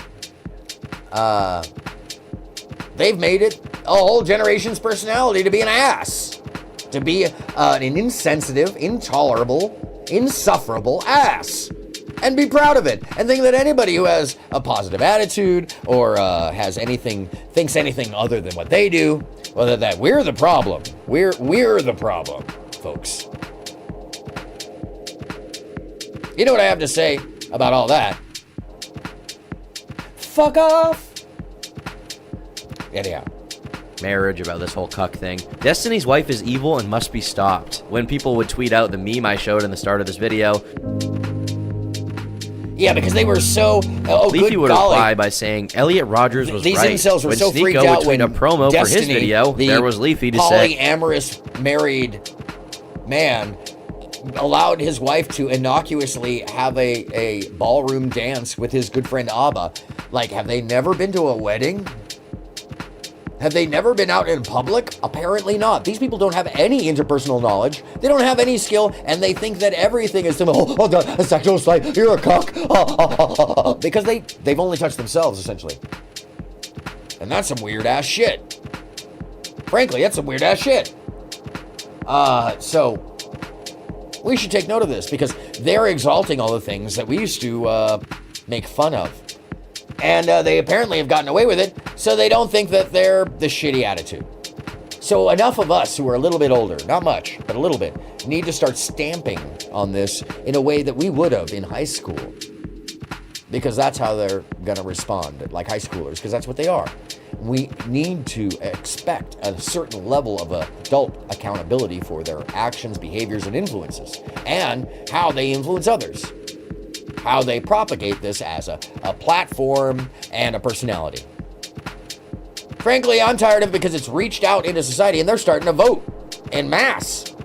They've made it a whole generation's personality to be an ass. To be an insensitive, intolerable, insufferable ass. And be proud of it. And think that anybody who has a positive attitude or thinks anything other than what they do, well, that we're the problem. We're the problem, folks. You know what I have to say about all that? Fuck off. Anyhow. Marriage, about this whole cuck thing. Destiny's wife is evil and must be stopped. When people would tweet out the meme I showed in the start of this video. Yeah, because they were so... Leafy would reply by saying Elliot Rogers was These right. incels were when so Sneeko freaked out would tweet when a promo Destiny, for his video, there was Leafy to say... polyamorous married man allowed his wife to innocuously have a ballroom dance with his good friend Abba. Like, have they never been to a wedding? Have they never been out in public? Apparently not. These people don't have any interpersonal knowledge. They don't have any skill, and they think that everything is a sexual slight. You're a cuck. Because they've only touched themselves, essentially. And that's some weird-ass shit. Frankly, that's some weird-ass shit. So we should take note of this, because they're exalting all the things that we used to make fun of. And they apparently have gotten away with it, so they don't think that they're the shitty attitude. So enough of us who are a little bit older, not much, but a little bit, need to start stamping on this in a way that we would have in high school. Because that's how they're going to respond, like high schoolers, because that's what they are. We need to expect a certain level of adult accountability for their actions, behaviors, and influences, and how they influence others. How they propagate this as a platform and a personality. Frankly, I'm tired of it because it's reached out into society and they're starting to vote en masse.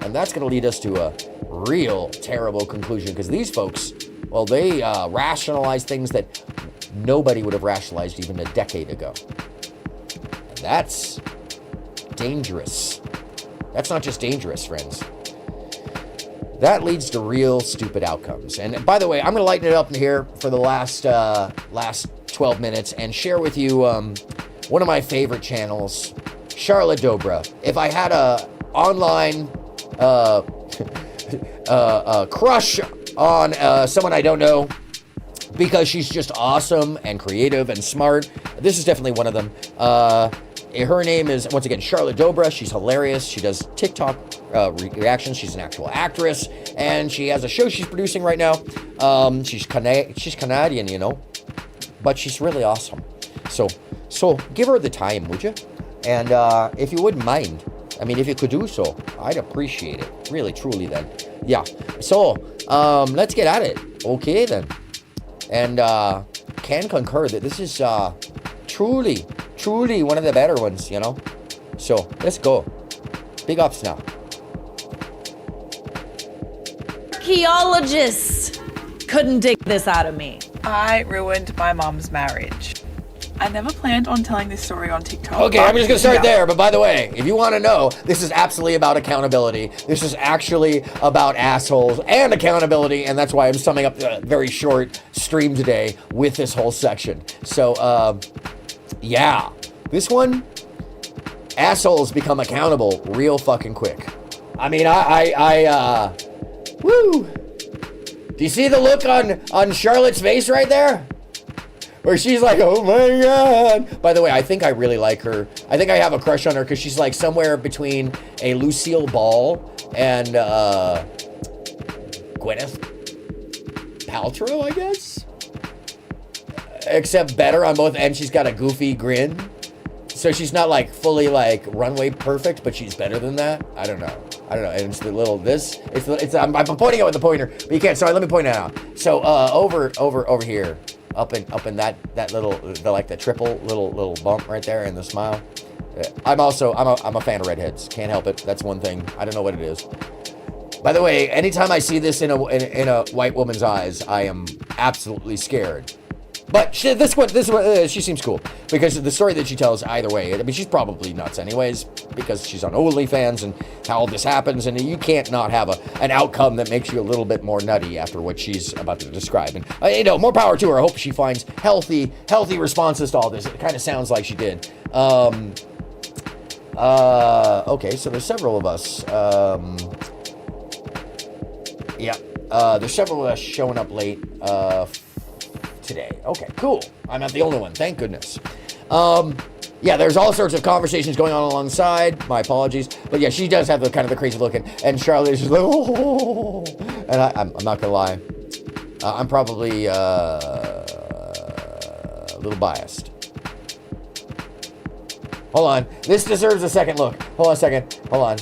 And that's going to lead us to a real terrible conclusion, because these folks, well, they rationalize things that nobody would have rationalized even a decade ago. And that's dangerous. That's not just dangerous, friends. That leads to real stupid outcomes. And by the way, I'm going to lighten it up in here for the last 12 minutes and share with you one of my favorite channels, Charlotte Dobra. If I had a online crush on someone I don't know, because she's just awesome and creative and smart, this is definitely one of them. Her name is, once again, Charlotte Dobra. She's hilarious. She does TikTok reactions. She's an actual actress, and she has a show she's producing right now. She's Canadian, you know, but she's really awesome. So give her the time, would you? And if you wouldn't mind, I mean, if you could do so, I'd appreciate it. Really, truly, then. Yeah. So let's get at it. Okay, then. And can concur that this is truly one of the better ones, you know? So, let's go. Big ups now. Archaeologists couldn't dig this out of me. I ruined my mom's marriage. I never planned on telling this story on TikTok. Okay, I'm just gonna start there, but by the way, if you want to know, this is absolutely about accountability. This is actually about assholes and accountability, and that's why I'm summing up the very short stream today with this whole section. So, yeah, this one, assholes become accountable real fucking quick. I mean, woo! Do you see the look on Charlotte's face right there? Where she's like, oh my God. By the way, I think I really like her. I think I have a crush on her because she's like somewhere between a Lucille Ball and Gwyneth Paltrow, I guess? Except better on both ends. She's got a goofy grin. So she's not like fully like runway perfect, but she's better than that. I don't know. And it's the little this. I'm pointing out with the pointer, but you can't. Sorry, let me point it out. So over here, up in that little, like the triple little bump right there in the smile. I'm a fan of redheads. Can't help it. That's one thing. I don't know what it is. By the way, anytime I see this in a white woman's eyes, I am absolutely scared. But this one, she seems cool because of the story that she tells. Either way, I mean, she's probably nuts anyways because she's on OnlyFans and how all this happens, and you can't not have an outcome that makes you a little bit more nutty after what she's about to describe. And more power to her. I hope she finds healthy responses to all this. It kind of sounds like she did. Okay, so there's several of us. There's several of us showing up late today. Okay, cool. I'm not the only one. Thank goodness. There's all sorts of conversations going on alongside. My apologies. But yeah, she does have the kind of the crazy look. And Charlotte is just like, oh. And I'm not going to lie. I'm probably a little biased. Hold on. This deserves a second look. Hold on a second. Hold on.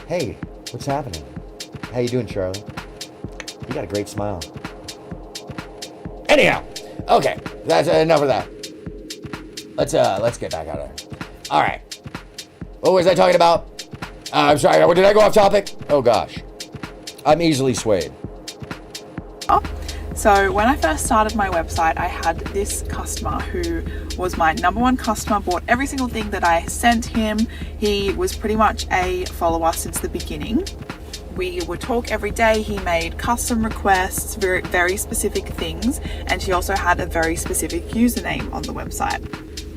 Hey, what's happening? How you doing, Charlie? You got a great smile. Anyhow, okay, that's enough of that. Let's get back out of there. All right. What was I talking about? I'm sorry. Did I go off topic? Oh gosh, I'm easily swayed. So when I first started my website, I had this customer who was my #1 customer, bought every single thing that I sent him. He was pretty much a follower since the beginning. We would talk every day. He made custom requests, very, very specific things, and he also had a very specific username on the website.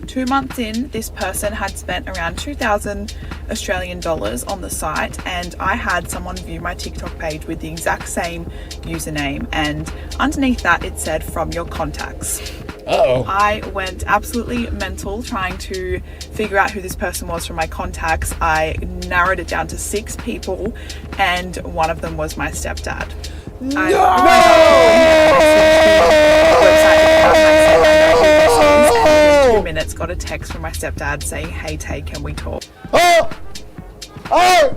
2 months in, this person had spent around 2,000 Australian dollars on the site, and I had someone view my TikTok page with the exact same username, and underneath that it said "from your contacts." Uh-oh. I went absolutely mental trying to figure out who this person was from my contacts. I narrowed it down to 6 people, and one of them was my stepdad. Within 2 minutes, got a text from my stepdad saying, "Hey Tay, can we talk?" Oh! Oh!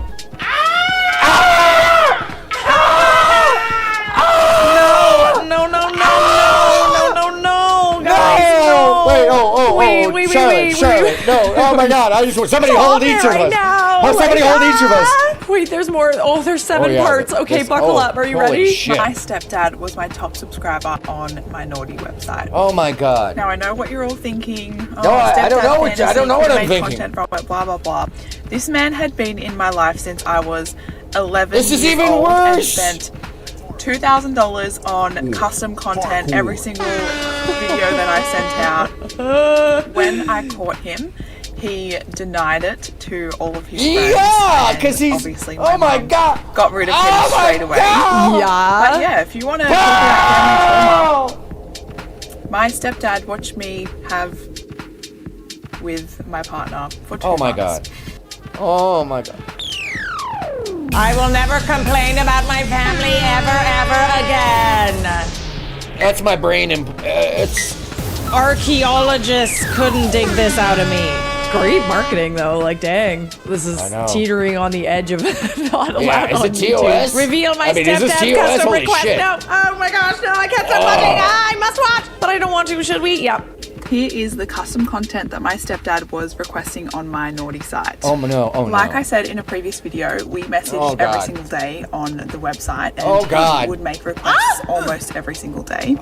No, guys, no. Wait, Charlotte, no, oh my God, I just want somebody hold each of us. Somebody hold each of us. Wait, there's more. Oh, there's 7 parts. Okay, buckle up. Are you ready? Shit. My stepdad was my top subscriber on my naughty website. Oh my God. Now I know what you're all thinking. No, I don't know what I'm thinking. Content from it, blah blah blah. This man had been in my life since I was 11 This is years even old worse. and spent $2,000 on custom content every single video that I sent out. When I caught him, he denied it to all of his friends. Yeah, because he's. Obviously, Oh my God. got rid of him straight away. Yeah. But yeah, if you want to talk about family trauma, my stepdad watched me have with my partner for 2 months. Oh my God. Oh my God. I will never complain about my family ever again. That's my brain. It's. Archaeologists couldn't dig this out of me. Great marketing though, like dang. This is teetering on the edge of not allowed is on it TOS? YouTube. Reveal my Is this stepdad's TOS? custom Holy request. shit. No, oh my gosh, no, I can't stop watching. I must watch, but I don't want to. Should we? Yep. Here is the custom content that my stepdad was requesting on my naughty site. Oh no, oh no. Like I said in a previous video, we messaged every single day on the website, and he would make requests almost every single day.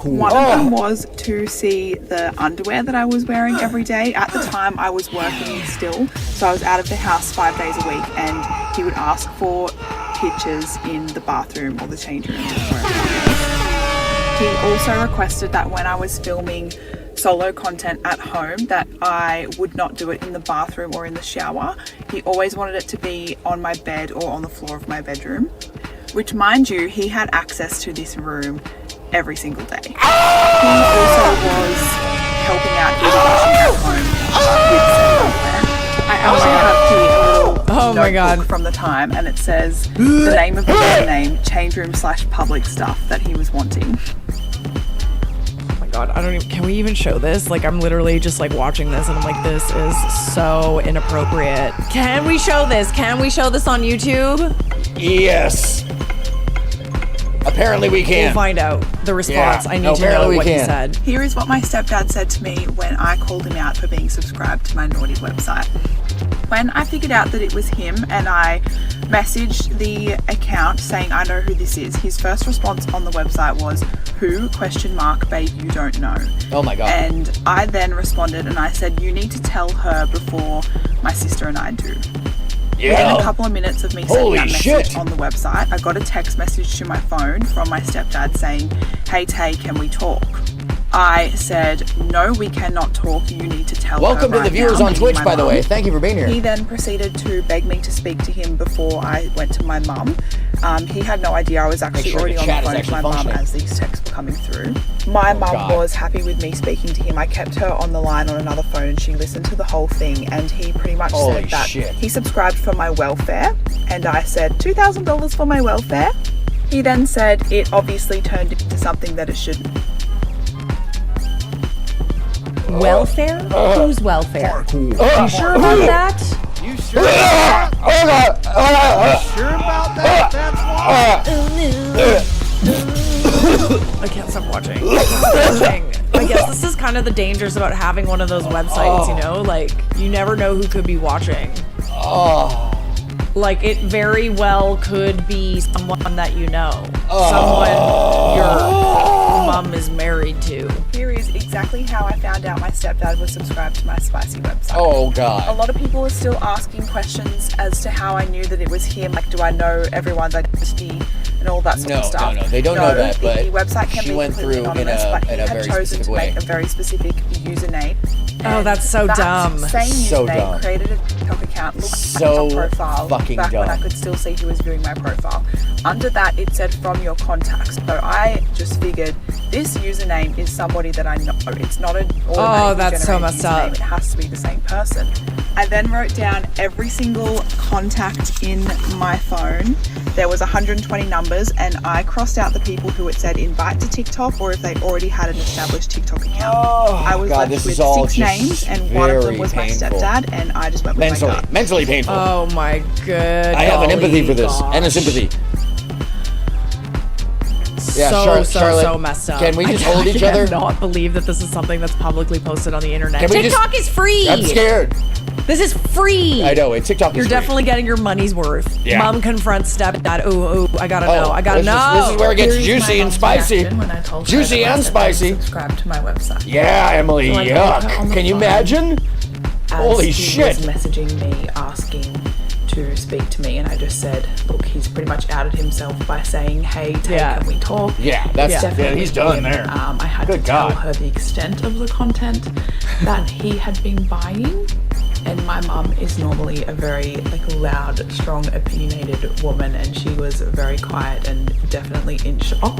One of them was to see the underwear that I was wearing every day. At the time, I was working still, so I was out of the house 5 days a week, and he would ask for pictures in the bathroom or the change room. He also requested that when I was filming solo content at home that I would not do it in the bathroom or in the shower. He always wanted it to be on my bed or on the floor of my bedroom, which, mind you, he had access to this room every single day. He also was helping out his washing at home with said underwear. I also have here a little notebook from the time, and it says the name of the username, change room /public stuff that he was wanting. God, I don't even, can we even show this? Like, I'm literally just like watching this and I'm like, this is so inappropriate. Can we show this? Can we show this on YouTube? Yes. Apparently we can. We'll find out the response. I need to know what he said. Here is what my stepdad said to me when I called him out for being subscribed to my naughty website. When I figured out that it was him and I messaged the account saying I know who this is, his first response on the website was, who? ? Babe, you don't know. Oh my God. And I then responded and I said, you need to tell her before my sister and I do. Yeah. Within a couple of minutes of me sending that message on the website, I got a text message to my phone from my stepdad saying, hey Tay, can we talk? I said, no, we cannot talk. You need to tell her Welcome to the viewers on Twitch, by the way. Thank you for being here. He then proceeded to beg me to speak to him before I went to my mum. He had no idea I was actually already on the phone with my mum as these texts were coming through. My mum was happy with me speaking to him. I kept her on the line on another phone and she listened to the whole thing, and he pretty much said that he subscribed for my welfare, and I said $2,000 for my welfare. He then said it obviously turned into something that it shouldn't. Welfare? Who's welfare? You sure about that? You sure about that? You sure about that? That's why. I can't stop watching. I guess this is kind of the dangers about having one of those websites, you know? Like, you never know who could be watching. Like, it very well could be someone that you know. Someone your mom is married to. Here is exactly how I found out my stepdad was subscribed to my spicy website. Oh, God. A lot of people are still asking questions as to how I knew that it was him. Like, do I know everyone's identity and all that sort of stuff? No, they don't know that, but the website can she be went through in a very specific way. Make a very specific username. Oh, that's so dumb. Same So username dumb. Created a TikTok account, looked So at my profile fucking back when I dumb. could still see who was viewing my profile. Under that, it said from your contacts. So I just figured this username is somebody that I know. It's not an automatically that's so generated messed username. up. It has to be the same person. I then wrote down every single contact in my phone. There was 120 numbers, and I crossed out the people who it said invite to TikTok, or if they already had an established TikTok account. I was left with 6 names, and one of them was my stepdad, and I just went with my gut. Mentally painful. Oh my good. I have an empathy for this and a sympathy. Yeah, Charlotte, so messed up. Can we just hold each other? I cannot believe that this is something that's publicly posted on the internet. Can we TikTok is free. I'm scared. This is free. I know, TikTok is You're free. definitely getting your money's worth. Yeah. Mom confronts stepdad. Ooh, I gotta know. I gotta know. This is where it gets juicy and spicy. Juicy and spicy. Subscribe to my website. Yeah, Emily, So I yuck. got her on the Can you phone imagine? Holy shit. He was messaging me asking to speak to me, and I just said, look, he's pretty much outed himself by saying, hey, Tay, can we talk? Yeah, he's done there. I had to tell her the extent of the content that he had been buying. And my mum is normally a very loud, strong, opinionated woman, and she was very quiet and definitely in shock.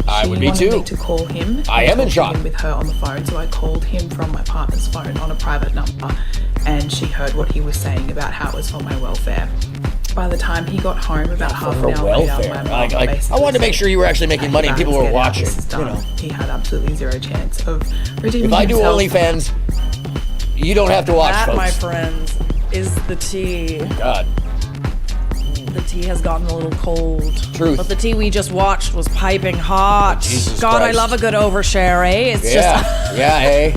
I would be too. She wanted me to call him. I am in shock. With her on the phone, so I called him from my partner's phone on a private number, and she heard what he was saying about how it was for my welfare. By the time he got home, about half an hour later, my mum I wanted to make sure you were actually making money and people were watching. You know. He had absolutely zero chance of redeeming If I do himself. OnlyFans, you don't have to watch, That, folks. my friends, is the tea. God. The tea has gotten a little cold. Truth. But the tea we just watched was piping hot. Jesus God, Christ. I love a good overshare, eh? It's Yeah, just... yeah, hey.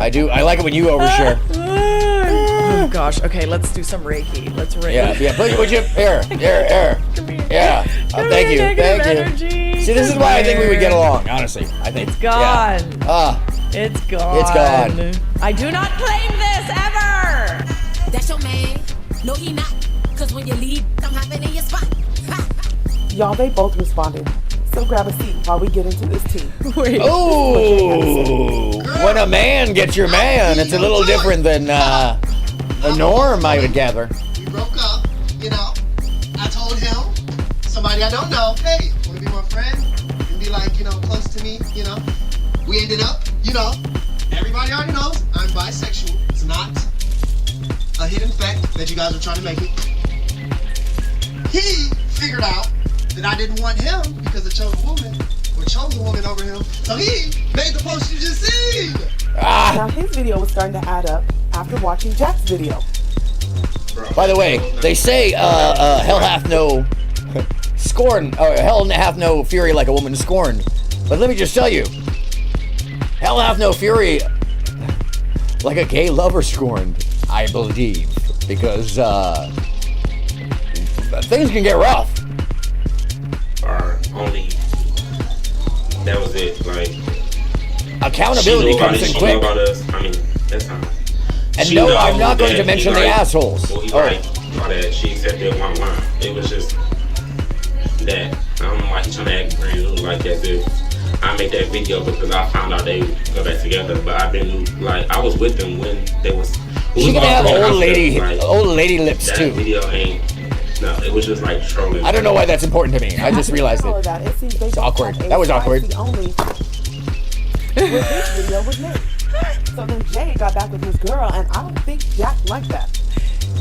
I do. I like it when you overshare. Oh gosh. Okay, let's do some Reiki. Let's Reiki. Yeah. Would you? Here. Yeah. Thank you. See, this is why I think we would get along, honestly. I think. It's gone. Yeah. It's gone. It's gone. I do not claim this ever. That's your man. No, he not. Cause when you leave, I'm hopping in your spot. Y'all, they both responded. So grab a seat while we get into this tea. Wait. Oh, when a man gets your man, it's a little different than the norm, I would gather. We broke up, you know. I told him, somebody I don't know, hey, wanna be my friend? And be like, close to me, We ended up, everybody already knows I'm bisexual. It's not a hidden fact that you guys are trying to make it. He figured out that I didn't want him because I chose a woman or chose a woman over him. So he made the post you just seen. Now his video was starting to add up after watching Jack's video. By the way, they say hell hath no scorn, or hell hath no fury like a woman scorned. But let me just tell you, hell hath no fury like a gay lover scorned, I believe, because things can get rough. Or only that was it. Like accountability comes in quick. About us. I mean, that's not. And no, I'm not going to mention the assholes. Well, all that she accepted one line. It was just that. I don't know why he's trying to act brand new like that. I made that video because I found out they go back together. But I've been like, I was with them when they was. She can have old lady lips that too. Video ain't. No, it was just like trolling. I don't know why that's important to me. I just realized it. It's awkward. That was awkward. This video was made. So then Jay got back with his girl, and I don't think Jack liked that.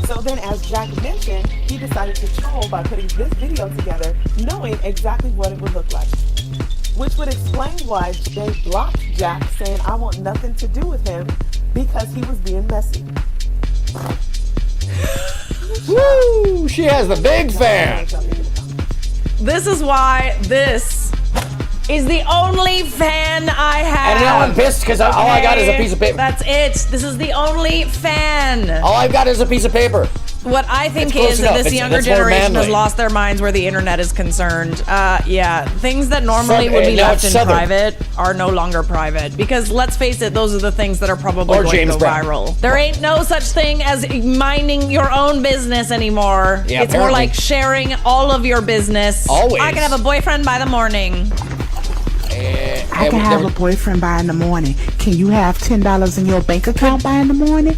So then, as Jack mentioned, he decided to troll by putting this video together, knowing exactly what it would look like. Which would explain why Jay blocked Jack, saying, I want nothing to do with him, because he was being messy. Woo! She has the big fan! This is why this is the only fan I have. And now I'm pissed because all I got is a piece of paper. That's it. This is the only fan. All I've got is a piece of paper. What I think is that this younger generation has lost their minds where the internet is concerned. Yeah, things that normally would be left in private are no longer private. Because let's face it, those are the things that are probably going to go viral. There ain't no such thing as minding your own business anymore. Yeah, it's more like sharing all of your business. Always. I can have a boyfriend by the morning. I can have a boyfriend by in the morning. Can you have $10 in your bank account by in the morning?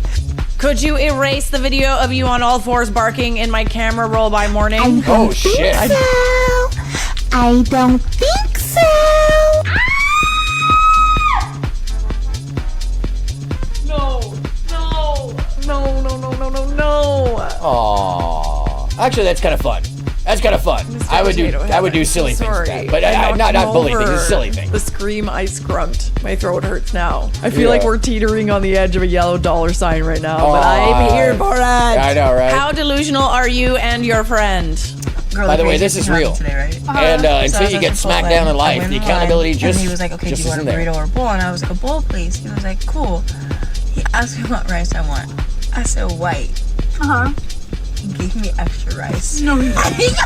Could you erase the video of you on all fours barking in my camera roll by morning? Oh shit. I don't think so. No. Aww. Actually, that's kind of fun. That's kind of fun. I would do silly things like that, but not bully things, just silly things. The scream I scrumped. My throat hurts now. I feel like we're teetering on the edge of a yellow dollar sign right now, but I'm here for it. I know, right? How delusional are you and your friend? Girl, by the way, this is real. Today, right? And until you get smacked down in life, the accountability just. And he was like, "Okay, do you want a burrito or a bowl?" And I was like, "A bowl, please." He was like, "Cool." He asked me what rice I want. I said white. He gave me extra rice. No, he didn't.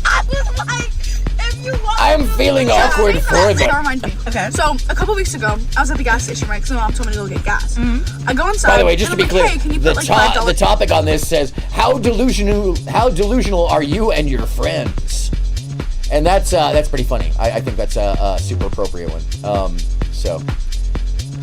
I was like, if you want. I'm feeling awkward for them. That reminds me. Okay. So a couple weeks ago, I was at the gas station, right? Because my mom told me to go get gas. I go inside. By the way, just to be clear, hey, can you the put, like, the topic on this says how delusional are you and your friends, and that's pretty funny. I think that's a super appropriate one. So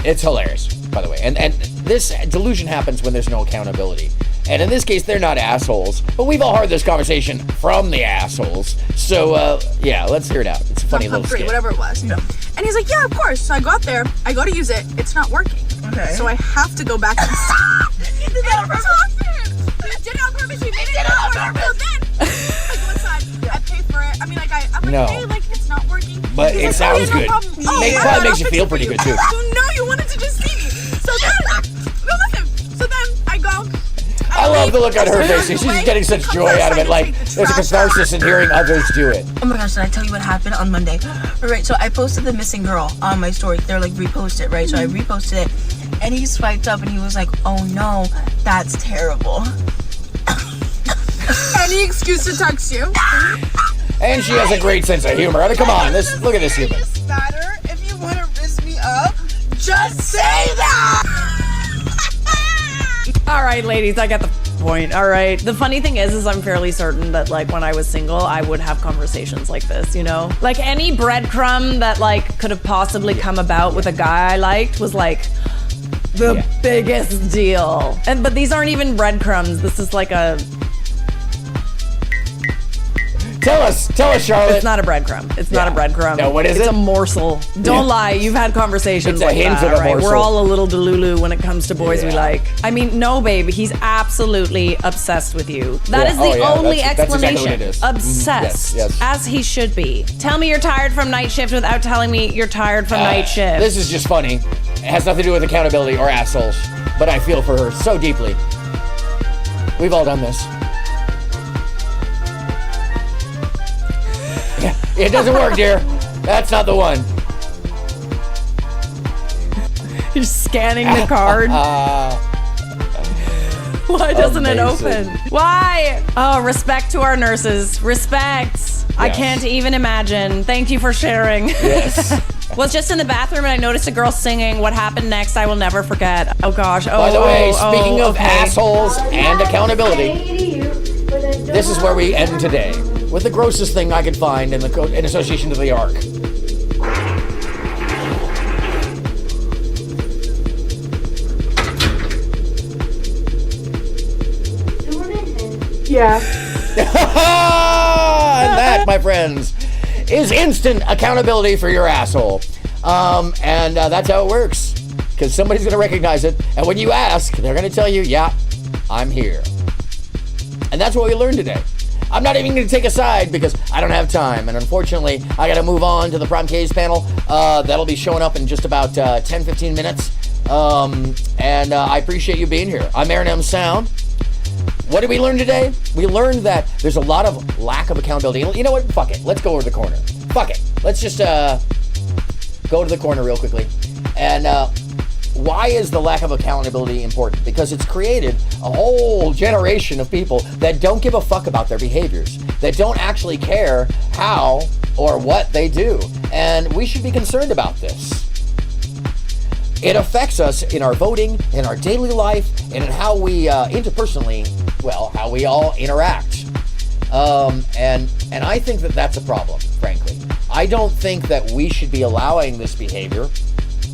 it's hilarious, by the way, and this delusion happens when there's no accountability. And in this case, they're not assholes, but we've all heard this conversation from the assholes. So, yeah, let's hear it out. It's a funny little skit. Whatever it was. And he's like, yeah, of course. So I got there. I go to use it. It's not working. Okay. So I have to go back and stop. You did that on purpose. You did it on purpose. You made it on purpose. Then I go inside. I pay for it. I mean, like, I'm like, hey, like, it's not working. But it sounds good. It probably makes you feel pretty good, too. No, you wanted to just see me. So then I go. I love the look on her face. She's getting such joy out of it. Like, there's a catharsis in hearing others do it. Oh my gosh, did I tell you what happened on Monday? Right, so I posted the missing girl on my story. They're like, repost it, right? So I reposted it, and he swiped up and he was like, oh no, that's terrible. Any excuse to text you. And she has a great sense of humor. I mean, come on, look at this humor. It's matter if you want to rizz me up, just say that! All right, ladies, I got the point. All right. The funny thing is I'm fairly certain that, like, when I was single, I would have conversations like this, you know? Like, any breadcrumb that, like, could have possibly come about with a guy I liked was, like, the biggest deal. But these aren't even breadcrumbs. This is like a... Tell us, Charlotte. It's not a breadcrumb. It's not a breadcrumb. No, what is it? It's a morsel. Don't lie. You've had conversations It's a like hint that, of a right? morsel. We're all a little delulu when it comes to boys we like. I mean, no, babe. He's absolutely obsessed with you. That is the only explanation. That's exactly what it is. Obsessed. Yes. As he should be. Tell me you're tired from night shift without telling me you're tired from night shift. This is just funny. It has nothing to do with accountability or assholes, but I feel for her so deeply. We've all done this. Yeah, it doesn't work, dear. That's not the one. You're scanning the card. Why doesn't it open? Why? Oh, respect to our nurses. Respect. I can't even imagine. Thank you for sharing. Yes. Was just in the bathroom and I noticed a girl singing What Happened Next I Will Never Forget. Oh gosh. By the way, speaking of assholes and accountability, this is where we end today with the grossest thing I could find in association to the Ark. Yeah. And that, my friends, is instant accountability for your asshole. And that's how it works. Because somebody's going to recognize it. And when you ask, they're going to tell you, yeah, I'm here. And that's what we learned today. I'm not even going to take a side because I don't have time. And unfortunately, I got to move on to the Prime Case panel. That'll be showing up in just about 10, 15 minutes. And I appreciate you being here. I'm AronMSound. What did we learn today? We learned that there's a lot of lack of accountability. You know what? Fuck it. Let's go over the corner. Fuck it. Let's just go to the corner real quickly. And why is the lack of accountability important? Because it's created a whole generation of people that don't give a fuck about their behaviors, that don't actually care how or what they do. And we should be concerned about this. It affects us in our voting, in our daily life, and in how we interpersonally, how we all interact. And I think that that's a problem, frankly. I don't think that we should be allowing this behavior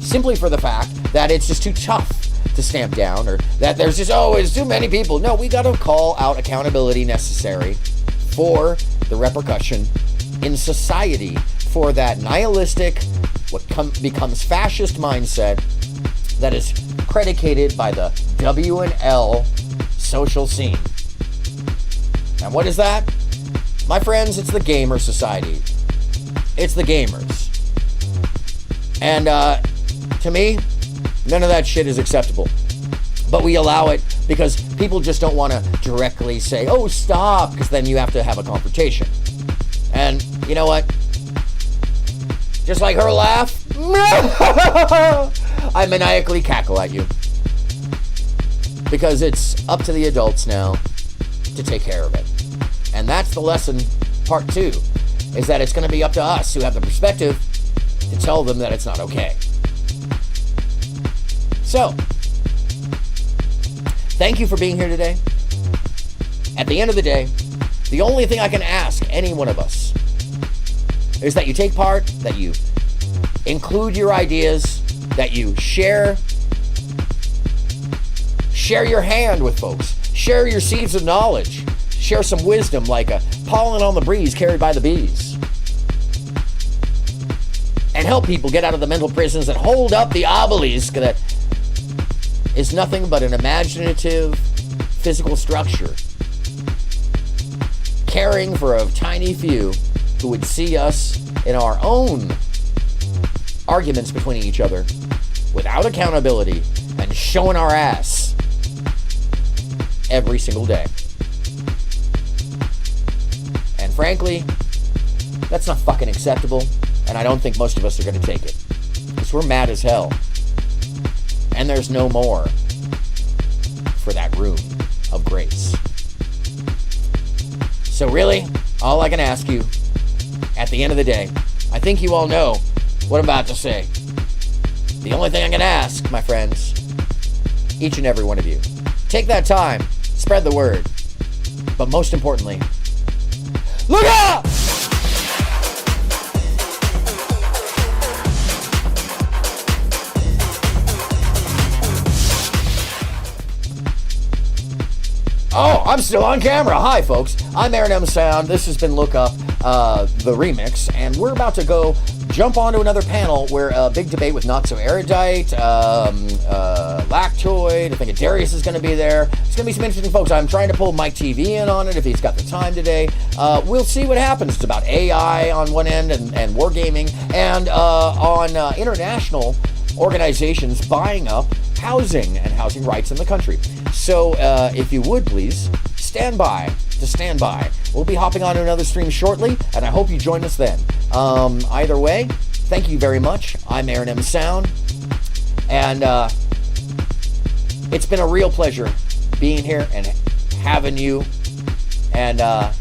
simply for the fact that it's just too tough to stamp down, or that there's just, it's too many people. No, we got to call out accountability necessary for the repercussion in society for that nihilistic, becomes fascist mindset that is predicated by the W&L social scene. And what is that? My friends, it's the gamer society. It's the gamers. And to me, none of that shit is acceptable. But we allow it because people just don't want to directly say, oh, stop, because then you have to have a confrontation. And you know what? Just like her laugh, I maniacally cackle at you. Because it's up to the adults now to take care of it. And that's the lesson, part 2, is that it's going to be up to us who have the perspective to tell them that it's not okay. So, thank you for being here today. At the end of the day, the only thing I can ask any one of us is that you take part, that you include your ideas, that you share your hand with folks, share your seeds of knowledge, share some wisdom like a pollen on the breeze carried by the bees, and help people get out of the mental prisons that hold up the obelisk that is nothing but an imaginative physical structure, caring for a tiny few who would see us in our own arguments between each other without accountability and showing our ass every single day. And frankly, that's not fucking acceptable, and I don't think most of us are going to take it, because we're mad as hell, and there's no more for that room of grace. So really, all I can ask you at the end of the day, I think you all know what I'm about to say. The only thing I can ask, my friends, each and every one of you, take that time, spread the word, but most importantly, look up! Oh, I'm still on camera. Hi, folks. I'm AronMSound. This has been Lookup, the remix, and we're about to go jump onto another panel where a big debate with Not So Erudite, Lactoid, I think Darius is going to be there. It's going to be some interesting folks. I'm trying to pull Mike TV in on it if he's got the time today. We'll see what happens. It's about AI on one end and wargaming, and on international organizations buying up housing and housing rights in the country. So if you would please stand by. We'll be hopping on to another stream shortly, and I hope you join us then. Either way, thank you very much. I'm AronMSound, and it's been a real pleasure being here and having you, and I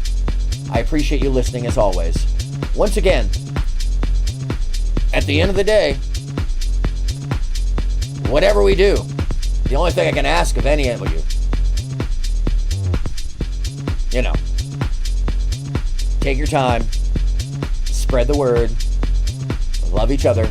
appreciate you listening as always. Once again, at the end of the day, whatever we do, the only thing I can ask of any of you, take your time, spread the word, love each other,